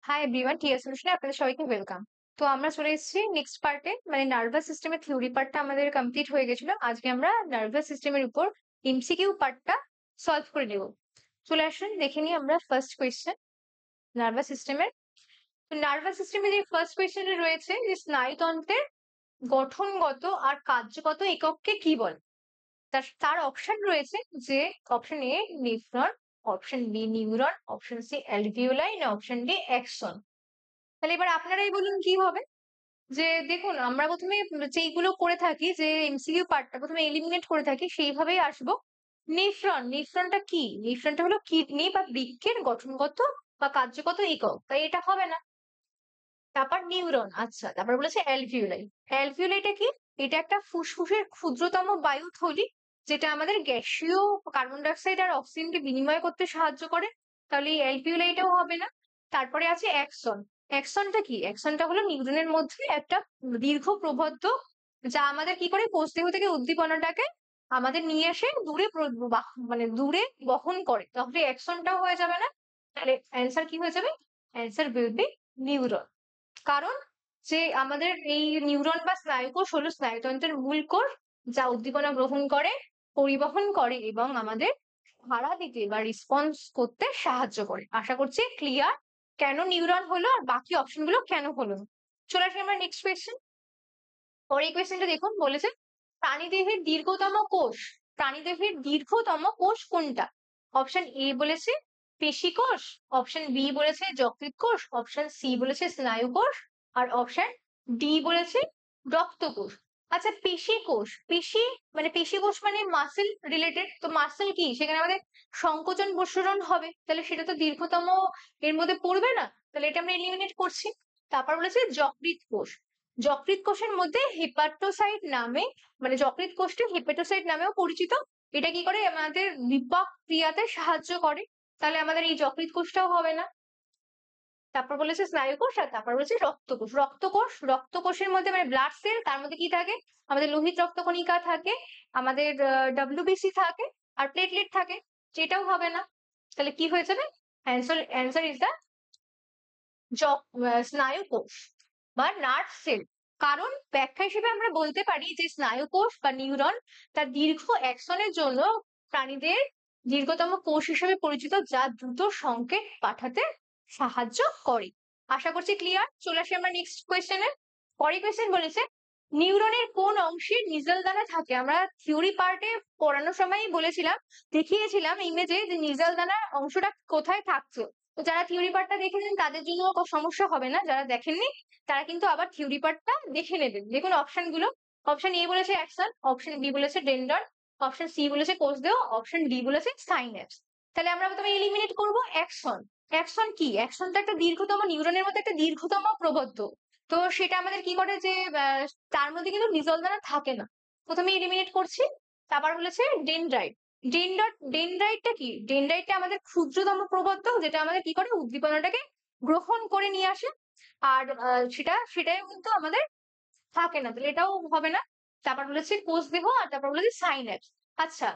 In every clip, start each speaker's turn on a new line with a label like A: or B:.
A: Hi everyone, T S সলিউশনে আপনাদের সবাইকে welcome. তো আমরা চলে এসেছি নেক্সট পার্টে, মানে নার্ভাস সিস্টেমের থিওরি পার্টটা আমাদের কমপ্লিট হয়ে গেছিল। আজকে আমরা নার্ভাস সিস্টেমের উপর এমসিকিউ পার্টটা সলভ করে নেব। চলে আসুন দেখে নিই আমরা ফার্স্ট কোয়েশ্চেন নার্ভাস সিস্টেমের। তো নার্ভাস সিস্টেমে যে ফার্স্ট কোয়েশ্চেনটা রয়েছে যে স্নায়ুতন্ত্রের গঠনগত আর কার্যগত একককে কি বলে। তার তার অপশন রয়েছে যে option A nephron, option B neuron, option C alveoli না অপশন ডি অ্যাক্সন। তাহলে এবার আপনারাই বলুন কি হবে। যে দেখুন আমরা প্রথমে যেইগুলো করে থাকি, যে এমসিকিউ পার্টটা প্রথমে এলিমিনেট করে থাকি সেইভাবেই আসবো। নেফ্রন, নেফ্রনটা কি? নেফ্রনটা হলো কিডনি বা বৃক্কের গঠনগত বা কার্যগত একক, তাই এটা হবে না। তারপর নিউরন, আচ্ছা তারপর বলেছে অ্যালভিওলাই। অ্যালভিওলাইটা কি? এটা একটা ফুসফুসের ক্ষুদ্রতম বায়ুথলি, যেটা আমাদের গ্যাসীয় কার্বন ডাই অক্সাইড আর অক্সিজেনকে বিনিময় করতে সাহায্য করে, তাহলে এই অ্যালভিওলাইটাও হবে না। তারপরে আছে অ্যাক্সন। অ্যাক্সনটা কি? অ্যাক্সনটা হলো নিউরনের মধ্যে একটা দীর্ঘ প্রবদ্ধ, যা আমাদের কি করে কোষদেহ থেকে উদ্দীপনাটাকে আমাদের নিয়ে এসে দূরে মানে দূরে বহন করে, তাহলে অ্যাক্সনটাও হয়ে যাবে না। তাহলে অ্যান্সার কি হয়ে যাবে? Answer will B neuron. কারণ যে আমাদের এই নিউরন বা স্নায়ুকোষ হলো স্নায়ুতন্ত্রের মূল কোষ, যা উদ্দীপনা গ্রহণ করে, পরিবহন করে এবং আমাদের সাড়া দিতে বা রেসপন্স করতে সাহায্য করে। আশা করছি ক্লিয়ার কেন নিউরন হলো আর বাকি অপশন গুলো কেন হলো না। চলে আসি আমরা নেক্সট কোয়েশ্চেন। পরে এই কোয়েশ্চেনটা দেখুন, বলেছে প্রাণীদেহের দীর্ঘতম কোষ, প্রাণীদেহের দীর্ঘতম কোষ কোনটা? অপশন এ বলেছে পেশি কোষ, অপশন বি বলেছে যকৃৎ কোষ, অপশন সি বলেছে স্নায়ু কোষ, আর অপশন ডি বলেছে রক্ত কোষ। আচ্ছা পেশি কোষ, পেশি মানে পেশি কোষ মানে মাসেল রিলেটেড, তো মাসেল কি? সেখানে আমাদের সংকোচন প্রসারণ হবে, তাহলে সেটা তো দীর্ঘতম এর মধ্যে পড়বে না, তাহলে এটা আমরা এলিমিনেট করছি। তারপর বলেছে যকৃৎ কোষ। যকৃৎ কোষের মধ্যে হেপাটোসাইট নামে, মানে যকৃৎ কোষটি হেপাটোসাইট নামেও পরিচিত। এটা কি করে? আমাদের বিপাক ক্রিয়াতে সাহায্য করে, তাহলে আমাদের এই যকৃৎ কোষটাও হবে না। তারপর বলেছে স্নায়ু কোষ, আর তারপর বলেছে রক্তকোষ। রক্তকোষ, রক্তকোষের মধ্যে মানে ব্লাড সেল, তার মধ্যে কি থাকে? আমাদের লোহিত রক্তকণিকা থাকে, আমাদের ডব্লিউবিসি থাকে, আর প্লেটলেট থাকে, যেটাও হবে না। তাহলে কি হয়ে যাবে? অ্যান্সার অ্যান্সার ইজ দা স্নায়ু কোষ বা নার্ভ সেল। কারণ ব্যাখ্যা হিসেবে আমরা বলতে পারি যে স্নায়ু কোষ বা নিউরন তার দীর্ঘ অ্যাকশনের জন্য প্রাণীদের দীর্ঘতম কোষ হিসেবে পরিচিত, যা দ্রুত সংকেত পাঠাতে সাহায্য করে। আশা করছি ক্লিয়ার। চলে আসি আমরা নেক্সট কোয়েশ্চেনে। পরের কোয়েশ্চেন বলেছে নিউরনের কোন অংশে নিজেল দানা থাকে? আমরা থিওরি পার্টে পড়ানোর সময়ই বলেছিলাম, দেখিয়েছিলাম ইমেজে যে নিজেল দানার অংশটা কোথায় থাকছে। তো যারা থিওরি পার্টটা দেখেছেন তাদের জন্য সমস্যা হবে না, যারা দেখেননি তারা কিন্তু আবার থিওরি পার্টটা দেখে নেবেন। দেখুন অপশন গুলো, অপশন এ বলেছে অ্যাকশন, অপশন বি বলেছে ডেন্ডন, অপশন সি বলেছে কোষদেহ, অপশন ডি বলেছে সাইন্যাপস। তাহলে আমরা প্রথমে এলিমিনেট করব অ্যাকশন। অ্যাকশন কি? অ্যাকশনটা একটা দীর্ঘতম, নিউরনের মধ্যে একটা দীর্ঘতম প্রবদ্ধ, তো সেটা আমাদের কি করে যে তার মধ্যে কিন্তু নিজল দানা থাকে না, প্রথমে এলিমিনেট করছি। তারপর বলেছে ডেনড্রাইট। ডেনড্রাইটটা কি? ডেনড্রাইটটা আমাদের ক্ষুদ্রতম প্রবর্তক, যেটা আমাদের কি করে উদ্দীপনাটাকে গ্রহণ করে নিয়ে আসে, আর সেটাই কিন্তু আমাদের থাকে না, তাহলে এটাও হবে না। তারপর বলেছে কোষ দেহ, আর তারপর বলেছে সাইন্যাপস। আচ্ছা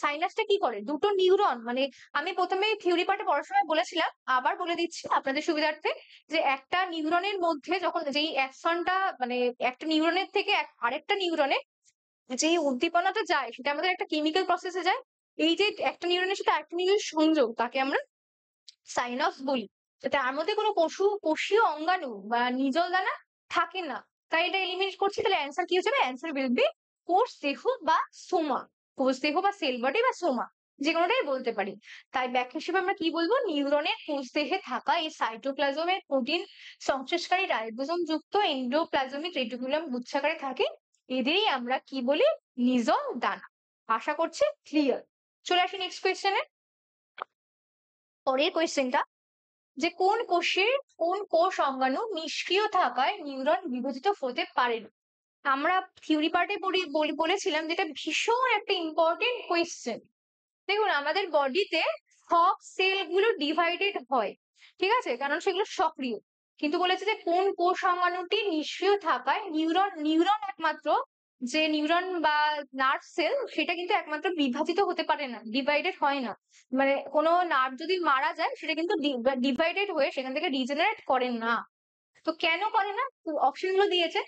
A: সাইন্যাপসটা কি করে? দুটো নিউরন, মানে আমি প্রথমে থিওরি পার্টে পড়ার সময় বলেছিলাম, আবার বলে দিচ্ছি আপনাদের সুবিধার্থে, যে একটা নিউরনের মধ্যে যখন যেই অ্যাকশনটা, মানে একটা নিউরনের থেকে আরেকটা নিউরনে যে উদ্দীপনাটা যায়, সেটা আমাদের একটা কেমিক্যাল প্রসেসে যায়। এই যে একটা নিউরনের সাথে আরেকটা নিউরনের সংযোগ, তাকে আমরা সাইনাপস বলি। তো তার মধ্যে কোনো কোষীয় অঙ্গাণু বা নিজল দানা থাকে না, তাই এটা এলিমিনেট করছি। তাহলে অ্যান্সার কি হয়ে যাবে? অ্যান্সার উইল বি কোষ দেহ বা সোমা। কোষ দেহ বা সেল বডি বা সোমা, যে কোনোটাই বলতে পারি। তাই ব্যাখ্যা হিসেবে আমরা কি বলবো? নিউরনের কোষ দেহে থাকা এই সাইটোপ্লাজমের প্রোটিন সংশ্লেষকারী রাইবোজোম যুক্ত এন্ডোপ্লাজমিক রেটিকুলাম গুচ্ছাকারে থাকে, এদেরই আমরা কি বলি? নিজল দানা। আশা করছি ক্লিয়ার। চলে আসি নেক্সট কোয়েশ্চেনে। পরের কোয়েশ্চেনটা, যে কোন কোষ অঙ্গাণু নিষ্ক্রিয় থাকায় নিউরন বিভাজিত হতে পারে না? আমরা থিওরি পার্টে বলেছিলাম যেটা ভীষণ একটা ইম্পর্টেন্ট কোয়েশ্চেন। দেখুন আমাদের বডিতে সব সেল গুলো ডিভাইডেড হয়, ঠিক আছে, কারণ সেগুলো সক্রিয়। কিন্তু বলেছে যে কোন কোষ অঙ্গাণুটি নিষ্ক্রিয় থাকায় নিউরন একমাত্র যে নিউরন বা নার্ভ সেল সেটা কিন্তু একমাত্র বিভাজিত হতে পারে না, ডিভাইডেড হয় না। মানে কোনো নার্ভ যদি মারা যায় সেটা কিন্তু ডিভাইডেড হয়ে সেখান থেকে রিজেনারেট করে না। তো কেন করে না? অপশন গুলো দিয়েছে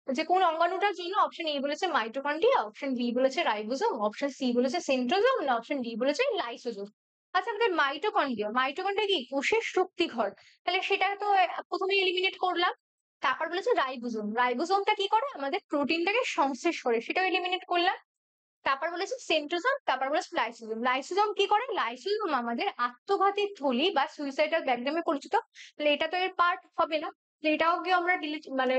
A: যে কোন অঙ্গাণুটার জন্য। অপশন এ বলেছে মাইটোকন্ড্রিয়া, অপশন বি বলেছে রাইবোজোম, অপশন সি বলেছে সেন্ট্রোজোম, না অপশন ডি বলেছে লাইসোজোম। আচ্ছা, আমাদের মাইটোকন্ড্রিয়া কি কোষের শক্তিঘর, তাহলে সেটা তো প্রথমে এলিমিনেট করলাম। তারপর বলেছে রাইবোজোম, রাইবোজোমটা কি করে আমাদের প্রোটিনটাকে সংশ্লেষ করে, সেটাও এলিমিনেট করলাম। তারপর বলেছে সেন্ট্রোজোম, তারপর বলেছে লাইসোজোম, লাইসোজোম কি করে? লাইসোজোম আমাদের আত্মঘাতী থলি বা সুইসাইডাল ব্যাগ নামে পরিচিত। তাহলে এটা তো এর পার্ট হবে না, তো এটাকে আমরা ডিলিট মানে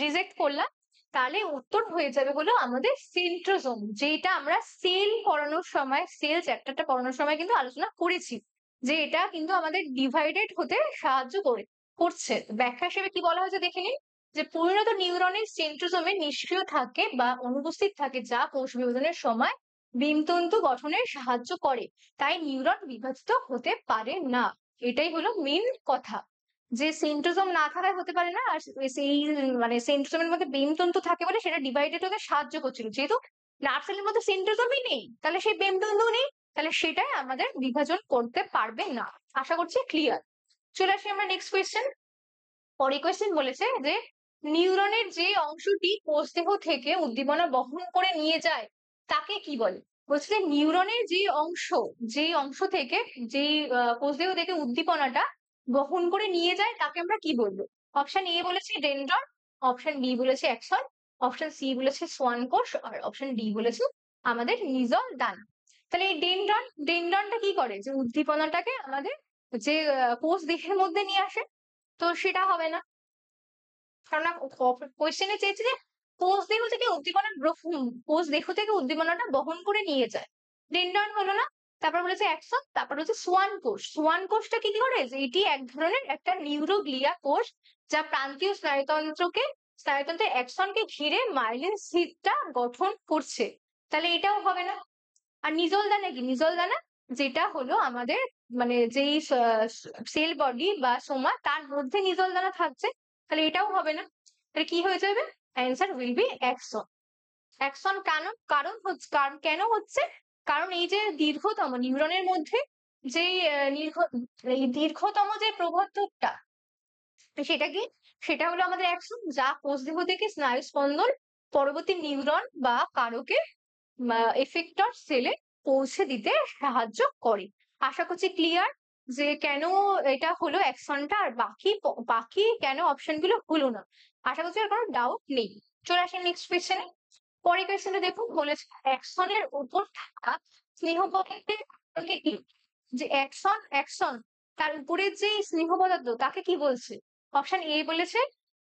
A: রিজেক্ট করলাম। তাহলে উত্তর হয়ে যাবে হলো আমাদের সেন্ট্রোজোম, যেটা আমরা সেল পড়ানোর সময়, সেল চ্যাপ্টারটা পড়ানোর সময় কিন্তু আলোচনা করেছি, যে এটা কিন্তু আমাদের ডিভাইডেড হতে সাহায্য করছে। ব্যাখ্যা হিসেবে কি বলা হয়েছে দেখে নিন, যে পরিণত নিউরনের সেন্ট্রোজোমে নিষ্ক্রিয় থাকে বা অনুপস্থিত থাকে, যা কোষ বিভাজনের সময় ডিম্বতন্তু গঠনে সাহায্য করে, তাই নিউরন বিভাজিত হতে পারে না। এটাই হলো মেন কথা, যে সেন্ট্রোজোম না থাকায় হতে পারে না। আর সেই মানে সেন্ট্রোজোমের মধ্যে বেমতন্তু থাকে বলে সেটা ডিভাইডেড হতে সাহায্য করছিল। যেহেতু নার্ভ সেলের মধ্যে সেন্ট্রোজোমই নেই, তাহলে সেই বেমতন্তু নেই, তাহলে সেটাই আমাদের বিভাজন করতে পারবে না। আশা করছি ক্লিয়ার। চলে আসি আমরা নেক্সট কোয়েশ্চেন। পরে কোয়েশ্চেন বলেছে যে নিউরনের যে অংশটি কোষদেহ থেকে উদ্দীপনা বহন করে নিয়ে যায় তাকে কি বলে? বলছে যে নিউরনের যে অংশ থেকে, যে কোষদেহ থেকে উদ্দীপনাটা বহন করে নিয়ে যায় তাকে আমরা কি বলবো? অপশন এ বলেছে ডেনড্রন, অপশন বি বলেছে অ্যাক্সন, অপশন সি বলেছে সোয়ান কোষ, আর অপশন ডি বলেছে আমাদের নিজল দানা। তাহলে এই ডেনড্রনটা কি করে? যে উদ্দীপনাটাকে আমাদের যে কোষ দেহের মধ্যে নিয়ে আসে। তো সেটা হবে না, কারণ কোয়েশ্চেনে চেয়েছে যে কোষ দেহ থেকে উদ্দীপনাটা বহন করে নিয়ে যায়। ডেনড্রন হলো না। তারপর বলেছে অ্যাক্সন, তারপর হচ্ছে সোয়ান কোষ। সোয়ান কোষটা কি করে? যে এটি এক ধরনের একটা নিউরোগ্লিয়া কোষ, যা প্রান্তীয় স্নায়ুতন্ত্রের অ্যাক্সনকে ঘিরে মাইলিন সিটটা গঠন করছে। তাহলে এটাও হবে না। আর নিজল দানা কি? নিজল দানা যেটা হলো আমাদের মানে যেই সেল বডি বা সোমা, তার মধ্যে নিজল দানা থাকছে, তাহলে এটাও হবে না। তাহলে কি হয়ে যাবে? Answer will B Axon. Axon কেন? কেন হচ্ছে? কারণ এই যে দীর্ঘতম নিউরনের মধ্যে যে এই দীর্ঘতম যে প্রবর্ধকটা, সেটা কি? সেটা হলো আমাদের অ্যাক্সন, যা কোষদেহ থেকে স্নায়ু স্পন্দন পরবর্তী নিউরন বা কারকে এফেক্টর সেলে পৌঁছে দিতে সাহায্য করে। আশা করছি ক্লিয়ার, যে কেন এটা হলো অ্যাকশনটা আর বাকি কেন অপশন গুলো হলো না। আশা করছি আর কোনো ডাউট নেই। চলে আসেন নেক্সট কোয়েশ্চেনে। পরের কোয়েশ্চেনে দেখুন, বলেছে অ্যাকশনের উপর থাকা স্নেহ পদার্থের কি? যে অ্যাকশন তার উপরের যে স্নেহ পদার্থ তাকে কি বলছে? অপশন এ বলেছে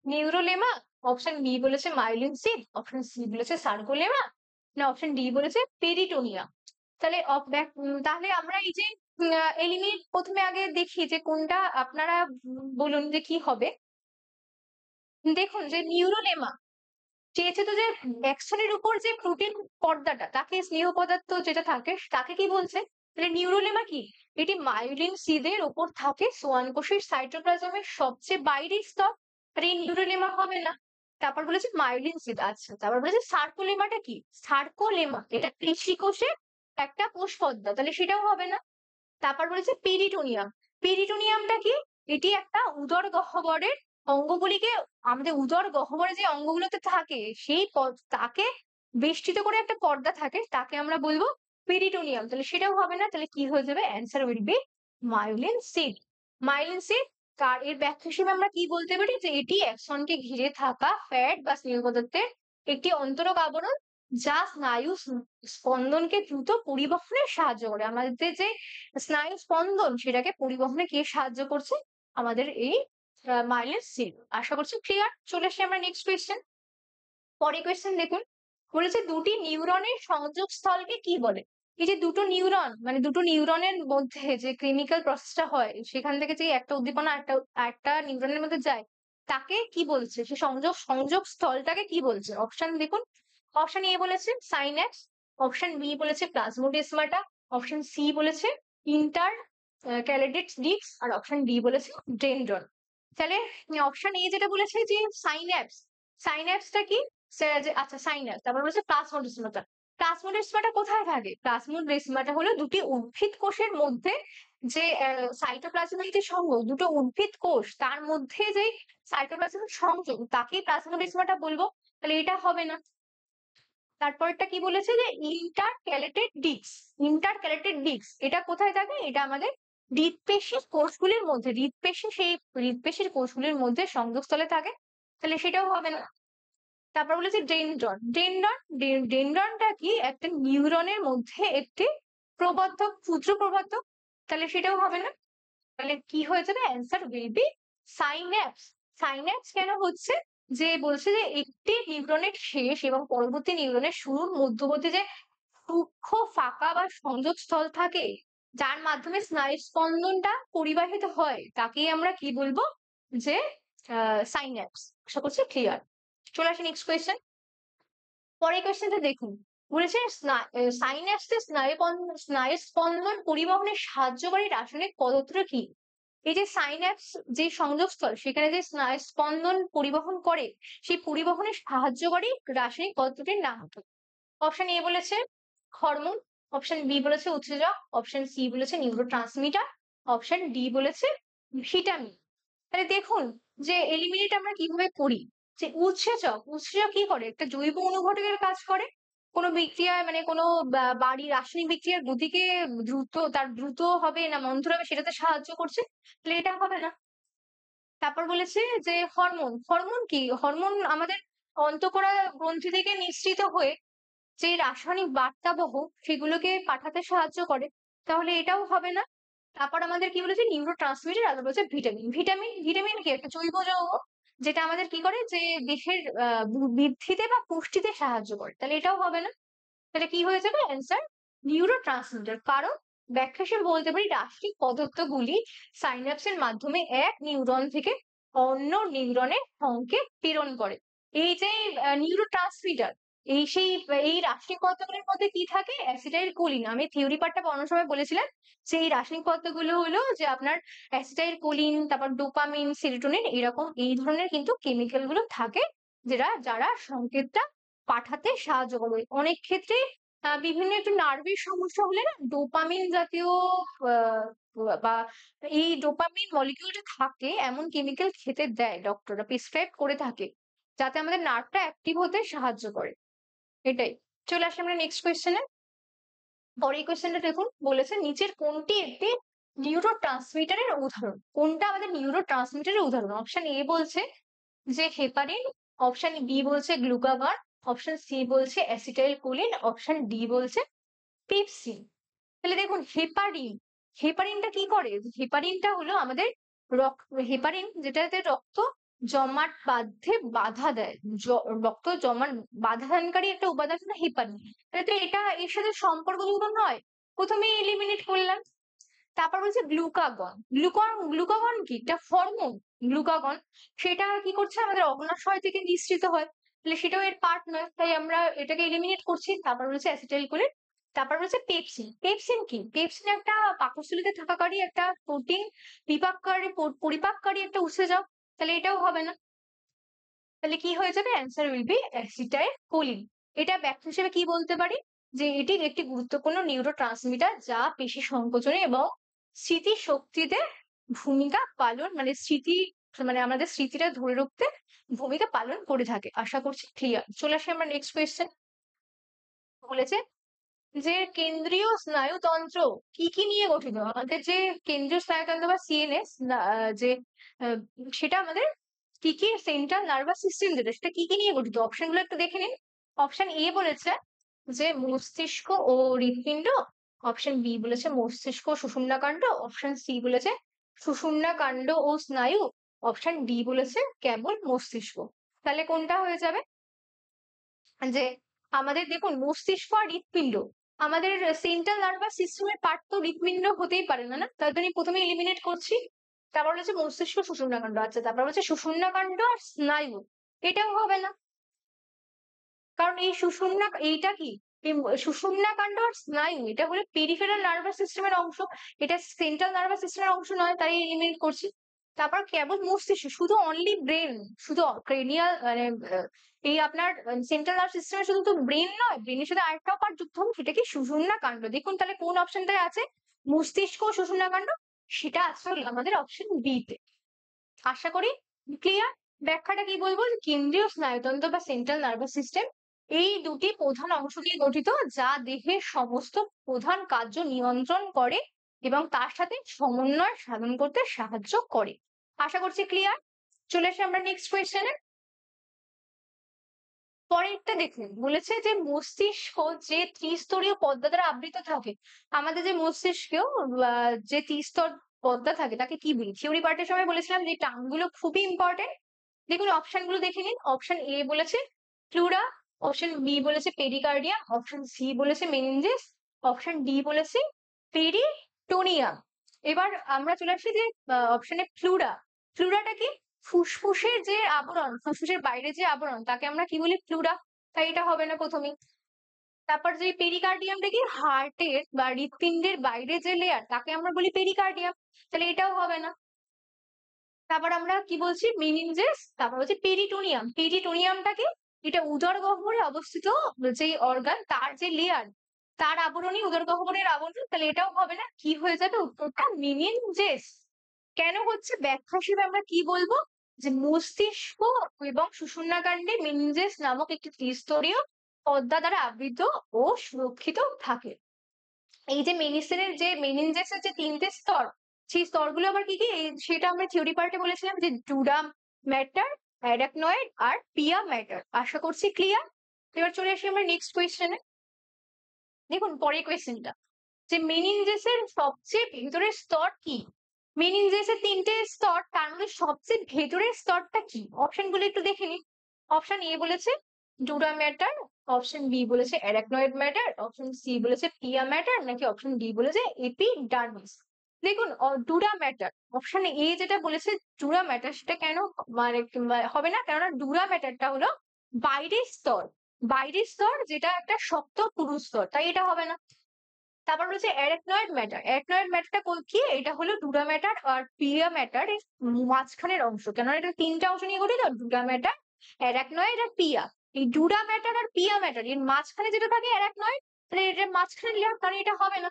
A: নিউরোলেমা, অপশন বি বলেছে মাইলিন সিদ, অপশন সি বলেছে সার্কোলেমা, না অপশন ডি বলেছে পেরিটোনিয়া। তাহলে তাহলে আমরা এই যে এলিমিনেট প্রথমে আগে দেখি যে কোনটা আপনারা বলুন যে কি হবে। দেখুন যে নিউরোলেমা চেয়েছে তো যে অ্যাকশনের উপর যে প্রোটিন পর্দাটা, তাকে স্নেহ পদার্থ যেটা থাকে তাকে কি বলছে? তাহলে নিউরোলেমা কি? এটি মায়োলিন সিদের উপর থাকে সোয়ান কোষের সাইটোপ্লাজমের সবচেয়ে বাইরের স্তর। আর এই নিউরোলেমা হবে না। তারপর বলেছে মায়োলিন সিদ। আচ্ছা, তারপর বলেছে সার্কোলেমাটা কি? সার্কোলেমা এটা কৃষি কোষের একটা কোষ পর্দা, তাহলে সেটাও হবে না। তারপর বলেছে পেরিটোনিয়াম। পেরিটোনিয়ামটা কি? এটি একটা উদর গহ্বরের অঙ্গগুলিকে, আমাদের উদর গহ্বরে যে অঙ্গগুলোতে থাকে সেই তাকে বেষ্টিত করে একটা পর্দা থাকে, তাকে আমরা বলবো পেরিটোনিয়াম। তাহলে সেটাও হবে না। তাহলে কি হয়ে যাবে? Answer will be myelin sheath. Myelin sheath কার এর ব্যাখ্যা হিসেবে আমরা কি বলতে পারি? যে এটি অ্যাক্সনকে ঘিরে থাকা ফ্যাট বা স্নেহ পদার্থের একটি অন্তরক আবরণ, যা স্নায়ু স্পন্দনকে দ্রুত পরিবহনে সাহায্য করে। আমাদের যে স্নায়ু স্পন্দন সেটাকে পরিবহনে কে সাহায্য করছে? আমাদের এই মাইলেজ সিল। আশা করছি ক্লিয়ার। চলে আসি আমরা নেক্সট কোয়েশ্চেন। পরের কোয়েশ্চেন দেখুন, বলেছে দুটি নিউরনের সংযোগ স্থলকে কি বলে? এই যে দুটো নিউরন, মানে দুটো নিউরনের মধ্যে যে কেমিক্যাল প্রসেসটা হয়, সেখান থেকে যে একটা উদ্দীপনা একটা একটা নিউরনের মধ্যে যায়, তাকে কি বলছে? সে সংযোগ স্থলটাকে কি বলছে? অপশন দেখুন। অপশন এ বলেছে সাইন্যাপস, অপশন বি বলেছে প্লাজমোডেসমাটা, অপশন সি বলেছে ইন্টার ক্যালেটেড ডিস্ক, আর অপশন ডি বলেছে ডেনড্রন। তাহলে অপশন এ যেটা বলেছে যে সাইন্যাপস, সাইন্যাপসটা কি? আচ্ছা সাইনাস। তারপর বলেছে প্লাজমোডেসমাটা। প্লাজমোডেসমাটা কোথায় থাকে? প্লাজমোডেসমাটা হলো দুটি উদ্ভিদ কোষের মধ্যে যে সাইটোপ্লাজমের যে সংযোগ, দুটো উদ্ভিদ কোষ তার মধ্যে যে সাইটোপ্লাজমের সংযোগ তাকেই প্লাজমোডেসমাটা বলবো। তাহলে এটা হবে না। তারপরটা কি বলেছে যে ইন্টারক্যালেটেড ডিস্ক। ইন্টারক্যালেটেড ডিস্ক এটা কোথায় থাকে? এটা আমাদের হৃৎপেশির কোষগুলির মধ্যে, সেই হৃৎপেশির কোষগুলির মধ্যে সংযোগস্থলে থাকে। তাহলে সেটাও হবে না। তারপর বলেছে ডেনড্রন। ডেনড্রনটা কি? একটা নিউরনের মধ্যে একটি প্রবর্ধক, ক্ষুদ্র প্রবর্ধক। তাহলে সেটাও হবে না। তাহলে কি হয়ে যাবে? Answer will be synapse. Synapse কেন হচ্ছে? যে বলছে যে একটি নিউরনের শেষ এবং পরবর্তী নিউরনের শুরুর মধ্যবর্তী যে সূক্ষ্ম ফাঁকা বা সংযোগস্থল থাকে, যার মাধ্যমে স্নায়ু স্পন্দনটা পরিবাহিত হয়, তাকেই আমরা কি বলবো? যে সাইন্যাপস। আশা করছি ক্লিয়ার। চলে আসি নেক্সট কোয়েশ্চেন। পরের কোয়েশ্চেনটা দেখুন, বলেছে সাইন্যাপসে স্নায়ু স্পন্দন পরিবহনে সাহায্যকারী রাসায়নিক পদার্থ কি? এই যে সাইন্যাপস যে সংযোগস্থল, সেখানে যে স্নায়ু স্পন্দন পরিবহন করে, সেই পরিবহনে সাহায্যকারী রাসায়নিক পদার্থটির নাম কি? অপশন এ বলেছে হরমোন, অপশন বি বলেছে উৎসেচক, অপশন সি বলেছে নিউরোট্রান্সমিটার, অপশন ডি বলেছে ভিটামিন। তাহলে দেখুন যে এলিমিনেট আমরা কিভাবে করি। যে উৎসেচক, উৎসেচক কি করে? একটা জৈব অনুঘটকের কাজ করে। কোনো বিক্রিয়ায় মানে কোনো বাড়ি রাসায়নিক বিক্রিয়ার গতিকে দ্রুত হবে না মন্থর হবে সেটাতে সাহায্য করছে। তাহলে এটা হবে না। তারপর বলেছে যে হরমোন। হরমোন কি? হরমোন আমাদের অন্তঃকোরা গ্রন্থি থেকে নিঃসৃত হয়ে যে রাসায়নিক বার্তাবহ সেগুলোকে পাঠাতে সাহায্য করে। তাহলে এটাও হবে না। তারপর আমাদের কি বলেছে? নিউরোট্রান্সমিটার, আর বলেছে ভিটামিন। ভিটামিন কি? একটা জৈব যৌগ, যেটা আমাদের কি করে? যে দেহের বৃদ্ধিতে বা পুষ্টিতে সাহায্য করে। তাহলে এটাও হবে না। তাহলে কি হয়ে যাবে? Answer neurotransmitter. কারণ ব্যাখ্যা হিসেবে বলতে পারি রাসায়নিক পদার্থগুলি সাইন্যাপসের মাধ্যমে এক নিউরন থেকে অন্য নিউরনে সংকেত প্রেরণ করে। এই যে নিউরোট্রান্সমিটার, এই রাসায়নিক পদার্থগুলোর মধ্যে কি থাকে? Acetyl choline. আমি থিওরি পার্টটা পড়ানোর সময় বলেছিলাম যে এই রাসায়নিক পদার্থগুলো হলো যে আপনার অ্যাসিটাইল কোলিন, তারপর ডোপামিন, সেরোটোনিন, এরকম এই ধরনের কিন্তু কেমিক্যাল গুলো থাকে, যারা সংকেতটা পাঠাতে সাহায্য করবে। অনেক ক্ষেত্রে বিভিন্ন একটু নার্ভের সমস্যা হলে না ডোপামিন জাতীয় বা এই ডোপামিন মলিকিউলটা থাকে এমন কেমিক্যাল খেতে দেয়, ডক্টররা প্রেসক্রাইব করে থাকে, যাতে আমাদের নার্ভটা অ্যাক্টিভ হতে সাহায্য করে। এটাই। চলে আসি আমরা নেক্সট কোয়েশ্চেনে। পরের কোয়েশ্চেনটা দেখুন, বলেছে নিচের কোনটি একটি নিউরোট্রান্সমিটারের উদাহরণ? কোনটা আমাদের নিউরোট্রান্সমিটারের উদাহরণ? অপশন এ বলছে যে হেপারিন, অপশন বি বলছে গ্লুকাগন, অপশন সি বলছে অ্যাসিটাইল কোলিন, অপশন ডি বলছে পেপসিন। তাহলে দেখুন হেপারিন, হেপারিনটা কি করে? হেপারিনটা হলো আমাদের হেপারিন যেটাতে রক্ত জমাট বাধা দেয়, রক্ত জমাট বাধাদানকারী একটা উপাদান হলো হেপারিন। তাহলে তো এটা এর সাথে সম্পর্কযুক্ত নয়, প্রথমেই এলিমিনেট করলাম। তারপর বলছে গ্লুকাগন। গ্লুকাগন কি? একটা হরমোন। গ্লুকাগন সেটা কি করছে? আমাদের অগ্নাশয় থেকে নিঃসৃত হয়, তাহলে সেটাও এর পার্ট নয়, তাই আমরা এটাকে এলিমিনেট করছি। তারপর বলছে অ্যাসিটাইল কোলিন। তারপর বলছে পেপসিন। পেপসিন কি? পেপসিন একটা পাকস্থলীতে থাকাকারী একটা প্রোটিন পরিপাককারী একটা উৎসেচক। তাহলে এটাও হবে না। তাহলে কি হয়ে যাবে? Answer will be acetylcholine. এটা ব্যাখ্যা হিসেবে কি বলতে পারি? যে এটি একটি গুরুত্বপূর্ণ নিউরোট্রান্সমিটার যা পেশি সংকোচনে এবং স্মৃতি শক্তিতে ভূমিকা পালন, মানে আমাদের স্মৃতিটা ধরে রাখতে ভূমিকা পালন করে থাকে। আশা করছি ক্লিয়ার। চলে আসি আমরা নেক্সট কোয়েশ্চেন। বলেছে যে কেন্দ্রীয় স্নায়ুতন্ত্র কি কি নিয়ে গঠিত? আমাদের যে কেন্দ্রীয় স্নায়ুতন্ত্র বা সিএনএস, যে আহ, সেটা আমাদের কি কি, সেন্ট্রাল নার্ভাস সিস্টেম যেটা, সেটা কি কি নিয়ে গঠিত? অপশন গুলো একটু দেখে নিন। অপশন এ বলেছে যে মস্তিষ্ক ও হৃৎপিণ্ড, অপশন বি বলেছে মস্তিষ্ক সুষুম্নাকাণ্ড, অপশন সি বলেছে সুষুম্নাকাণ্ড ও স্নায়ু, অপশন ডি বলেছে কেবল মস্তিষ্ক। তাহলে কোনটা হয়ে যাবে? যে আমাদের দেখুন মস্তিষ্ক আর হৃৎপিণ্ড, আমাদের সেন্ট্রাল নার্ভাস সিস্টেমের পার্ট তো হৃৎপিণ্ড হতেই পারে না, না? তার জন্য প্রথমে এলিমিনেট করছি। তারপর হচ্ছে মস্তিষ্ক সুষুম্নাকাণ্ড। আচ্ছা, তারপর হচ্ছে সুষুম্নাকাণ্ড আর স্নায়ু, এটাও হবে না। কারণ এইটা কি? এই সুষুম্নাকাণ্ড আর স্নায়ু এটা হলো পেরিফেরাল নার্ভাস সিস্টেমের অংশ, এটা সেন্ট্রাল নার্ভাস সিস্টেমের অংশ নয়, তাই এলিমিনেট করছি। তারপর কেবল মস্তিষ্ক, শুধু অনলি ব্রেন, শুধু ক্রেনিয়াল মানে এই আপনার সেন্ট্রাল নার্ভ সিস্টেমে শুধু তো ব্রেন নয়, ব্রেনের সাথে আরেকটাও পার্ট যুক্ত হবে, সেটা কি সুষুম্না কাণ্ড। দেখুন তাহলে কোন অপশনটায় আছে মস্তিষ্ক ও সুষুম্না কাণ্ড, সেটা আসলে আমাদের অপশন বি তে। আশা করি ক্লিয়ার। ব্যাখ্যাটা কি বলবো, কেন্দ্রীয় স্নায়ুতন্ত্র বা সেন্ট্রাল নার্ভাস সিস্টেম এই দুটি প্রধান অংশ নিয়ে গঠিত, যা দেহের সমস্ত প্রধান কার্য নিয়ন্ত্রণ করে এবং তার সাথে সমন্বয় সাধন করতে সাহায্য করে। আশা করছি ক্লিয়ার। চলে আসি আমরা নেক্সট কোয়েশ্চেনে। পরেরটা দেখুন, বলেছে যে মস্তিষ্ক যে ত্রিস্তরীয় পর্দা দ্বারা আবৃত থাকে। আমাদের যে মস্তিষ্কেও যে ত্রিস্তর পর্দা থাকে তাকে কি বলি? থিওরি পার্টের সময় বলেছিলাম যে টার্ম গুলো খুবই ইম্পর্টেন্ট। দেখুন অপশন গুলো দেখে নিন। অপশন এ বলেছে প্লুরা, অপশন বি বলেছে পেরিকার্ডিয়াম, অপশন সি বলেছে মেনিনজেস, অপশন ডি বলেছে পেরিটোনিয়াম। এবার আমরা চলে আসি যে অপশনে প্লুরা। প্লুরাটা কি? ফুসফুসের যে আবরণ, ফুসফুসের বাইরে যে আবরণ, তাকে আমরা কি বলি? প্লুরা। তাই এটা হবে না প্রথমেই। তারপর যে পেরিকার্ডিয়ামটা কি? হার্টের বা হৃৎপিণ্ডের বাইরে যে লেয়ার, তাকে আমরা বলি পেরিকার্ডিয়াম। তাহলে এটাও হবে না। তারপর আমরা কি বলছি? মেনিনজেস। তারপর হচ্ছে পেরিটোনিয়াম। পেরিটোনিয়ামটা কি? এটা উদর গহ্বরে অবস্থিত যে অর্গান, তার যে লেয়ার, তার আবরণই উদর গহ্বরের আবরণ। তাহলে এটাও হবে না। কি হয়ে যাবে উত্তরটা? মেনিনজেস। কেন হচ্ছে ব্যাখ্যা হিসেবে আমরা কি বলবো, যে মস্তিষ্ক এবং সুষুম্নাকাণ্ডে মেনিনজেস নামক একটি ত্রিস্তরীয় পর্দা দ্বারা আবৃত ও সুরক্ষিত থাকে। এই যে মেনিসেনের যে মেনিনজেসের যে তিনটে স্তর, সেই স্তরগুলো আবার কি কি সেটা আমরা থিওরি পার্টে বলেছিলাম, যে ডুরা ম্যাটার, অ্যারাকনয়েড আর পিয়া ম্যাটার। আশা করছি ক্লিয়ার। এবার চলে আসি আমরা নেক্সট কোয়েশ্চেনে। দেখুন পরের কোয়েশ্চেনটা, যে মেনিনজেসের সবচেয়ে ভেতরের স্তর কি? মেনিনজেসের তিনটে স্তর, তার মধ্যে সবচেয়ে ভেতরের স্তরটা কি? অপশন গুলো একটু দেখে নিন। অপশন এ বলেছে ডুরা ম্যাটার, অপশন বি বলেছে অ্যারাকনয়েড ম্যাটার, অপশন সি বলেছে পিয়া ম্যাটার, নাকি অপশন ডি বলেছে এপিডার্মিস। দেখুন ডুরা ম্যাটার, অপশন এ যেটা বলেছে ডুরা ম্যাটার, সেটা কেন মানে হবে না? কেননা ডুরা ম্যাটারটা হলো বাইরের স্তর, বাইরের স্তর যেটা একটা শক্ত পুরু স্তর, তাই এটা হবে না। তারপর রয়েছে অ্যারাকনয়েড ম্যাটার। অ্যারাকনয়েড ম্যাটারটা কি? এটা হলো ডুরা ম্যাটার আর পিয়া ম্যাটার এর মাঝখানের অংশ, কেননা এটা তিনটা অংশ নিয়ে গঠিত, ডুরা ম্যাটার, অ্যারাকনয়েড আর পিয়া। এই ডুরা ম্যাটার আর পিয়া ম্যাটার এর মাঝখানে যেটা থাকে অ্যারাকনয়েড, তাহলে এটার মাঝখানে লেয়ার, কারণ এটা হবে না।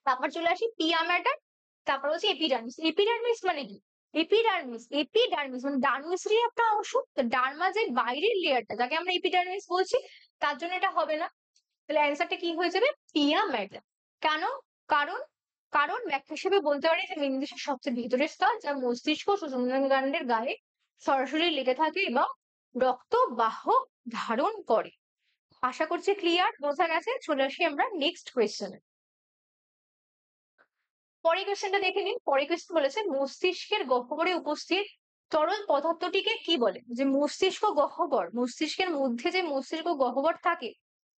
A: তারপর চলে আসি পিয়া ম্যাটার। তারপর হচ্ছে এপিডার্মিস। এপিডার্মিস মানে কি? এপিডার্মিস, এপিডার্মিস মানে ডার্মিসেরই একটা অংশ। তো ডার্মা যে বাইরের লেয়ারটা, যাকে আমরা এপিডার্মিস বলছি, তার জন্য এটা হবে না। তাহলে অ্যান্সারটা কি হয়ে যাবে? পিয়া ম্যাটার। কেন? কারণ কারণ ব্যাখ্যা হিসেবে বলতে পারি যে মেরুদেশের সবচেয়ে ভিতরের স্তর, যা মস্তিষ্ক সুষুম্নাকাণ্ডের গায়ে সরাসরি লেগে থাকে এবং রক্ত বাহক ধারণ করে। আশা করছি ক্লিয়ার, বোঝা গেছে। চলে আসি আমরা নেক্সট কোয়েশ্চেনে। পরের কোয়েশ্চেনটা দেখে নিন। পরের কোয়েশ্চেন বলেছে মস্তিষ্কের গহ্বরে উপস্থিত তরল পদার্থটিকে কি বলে? যে মস্তিষ্ক গহ্বর, মস্তিষ্কের মধ্যে যে মস্তিষ্ক গহ্বর থাকে,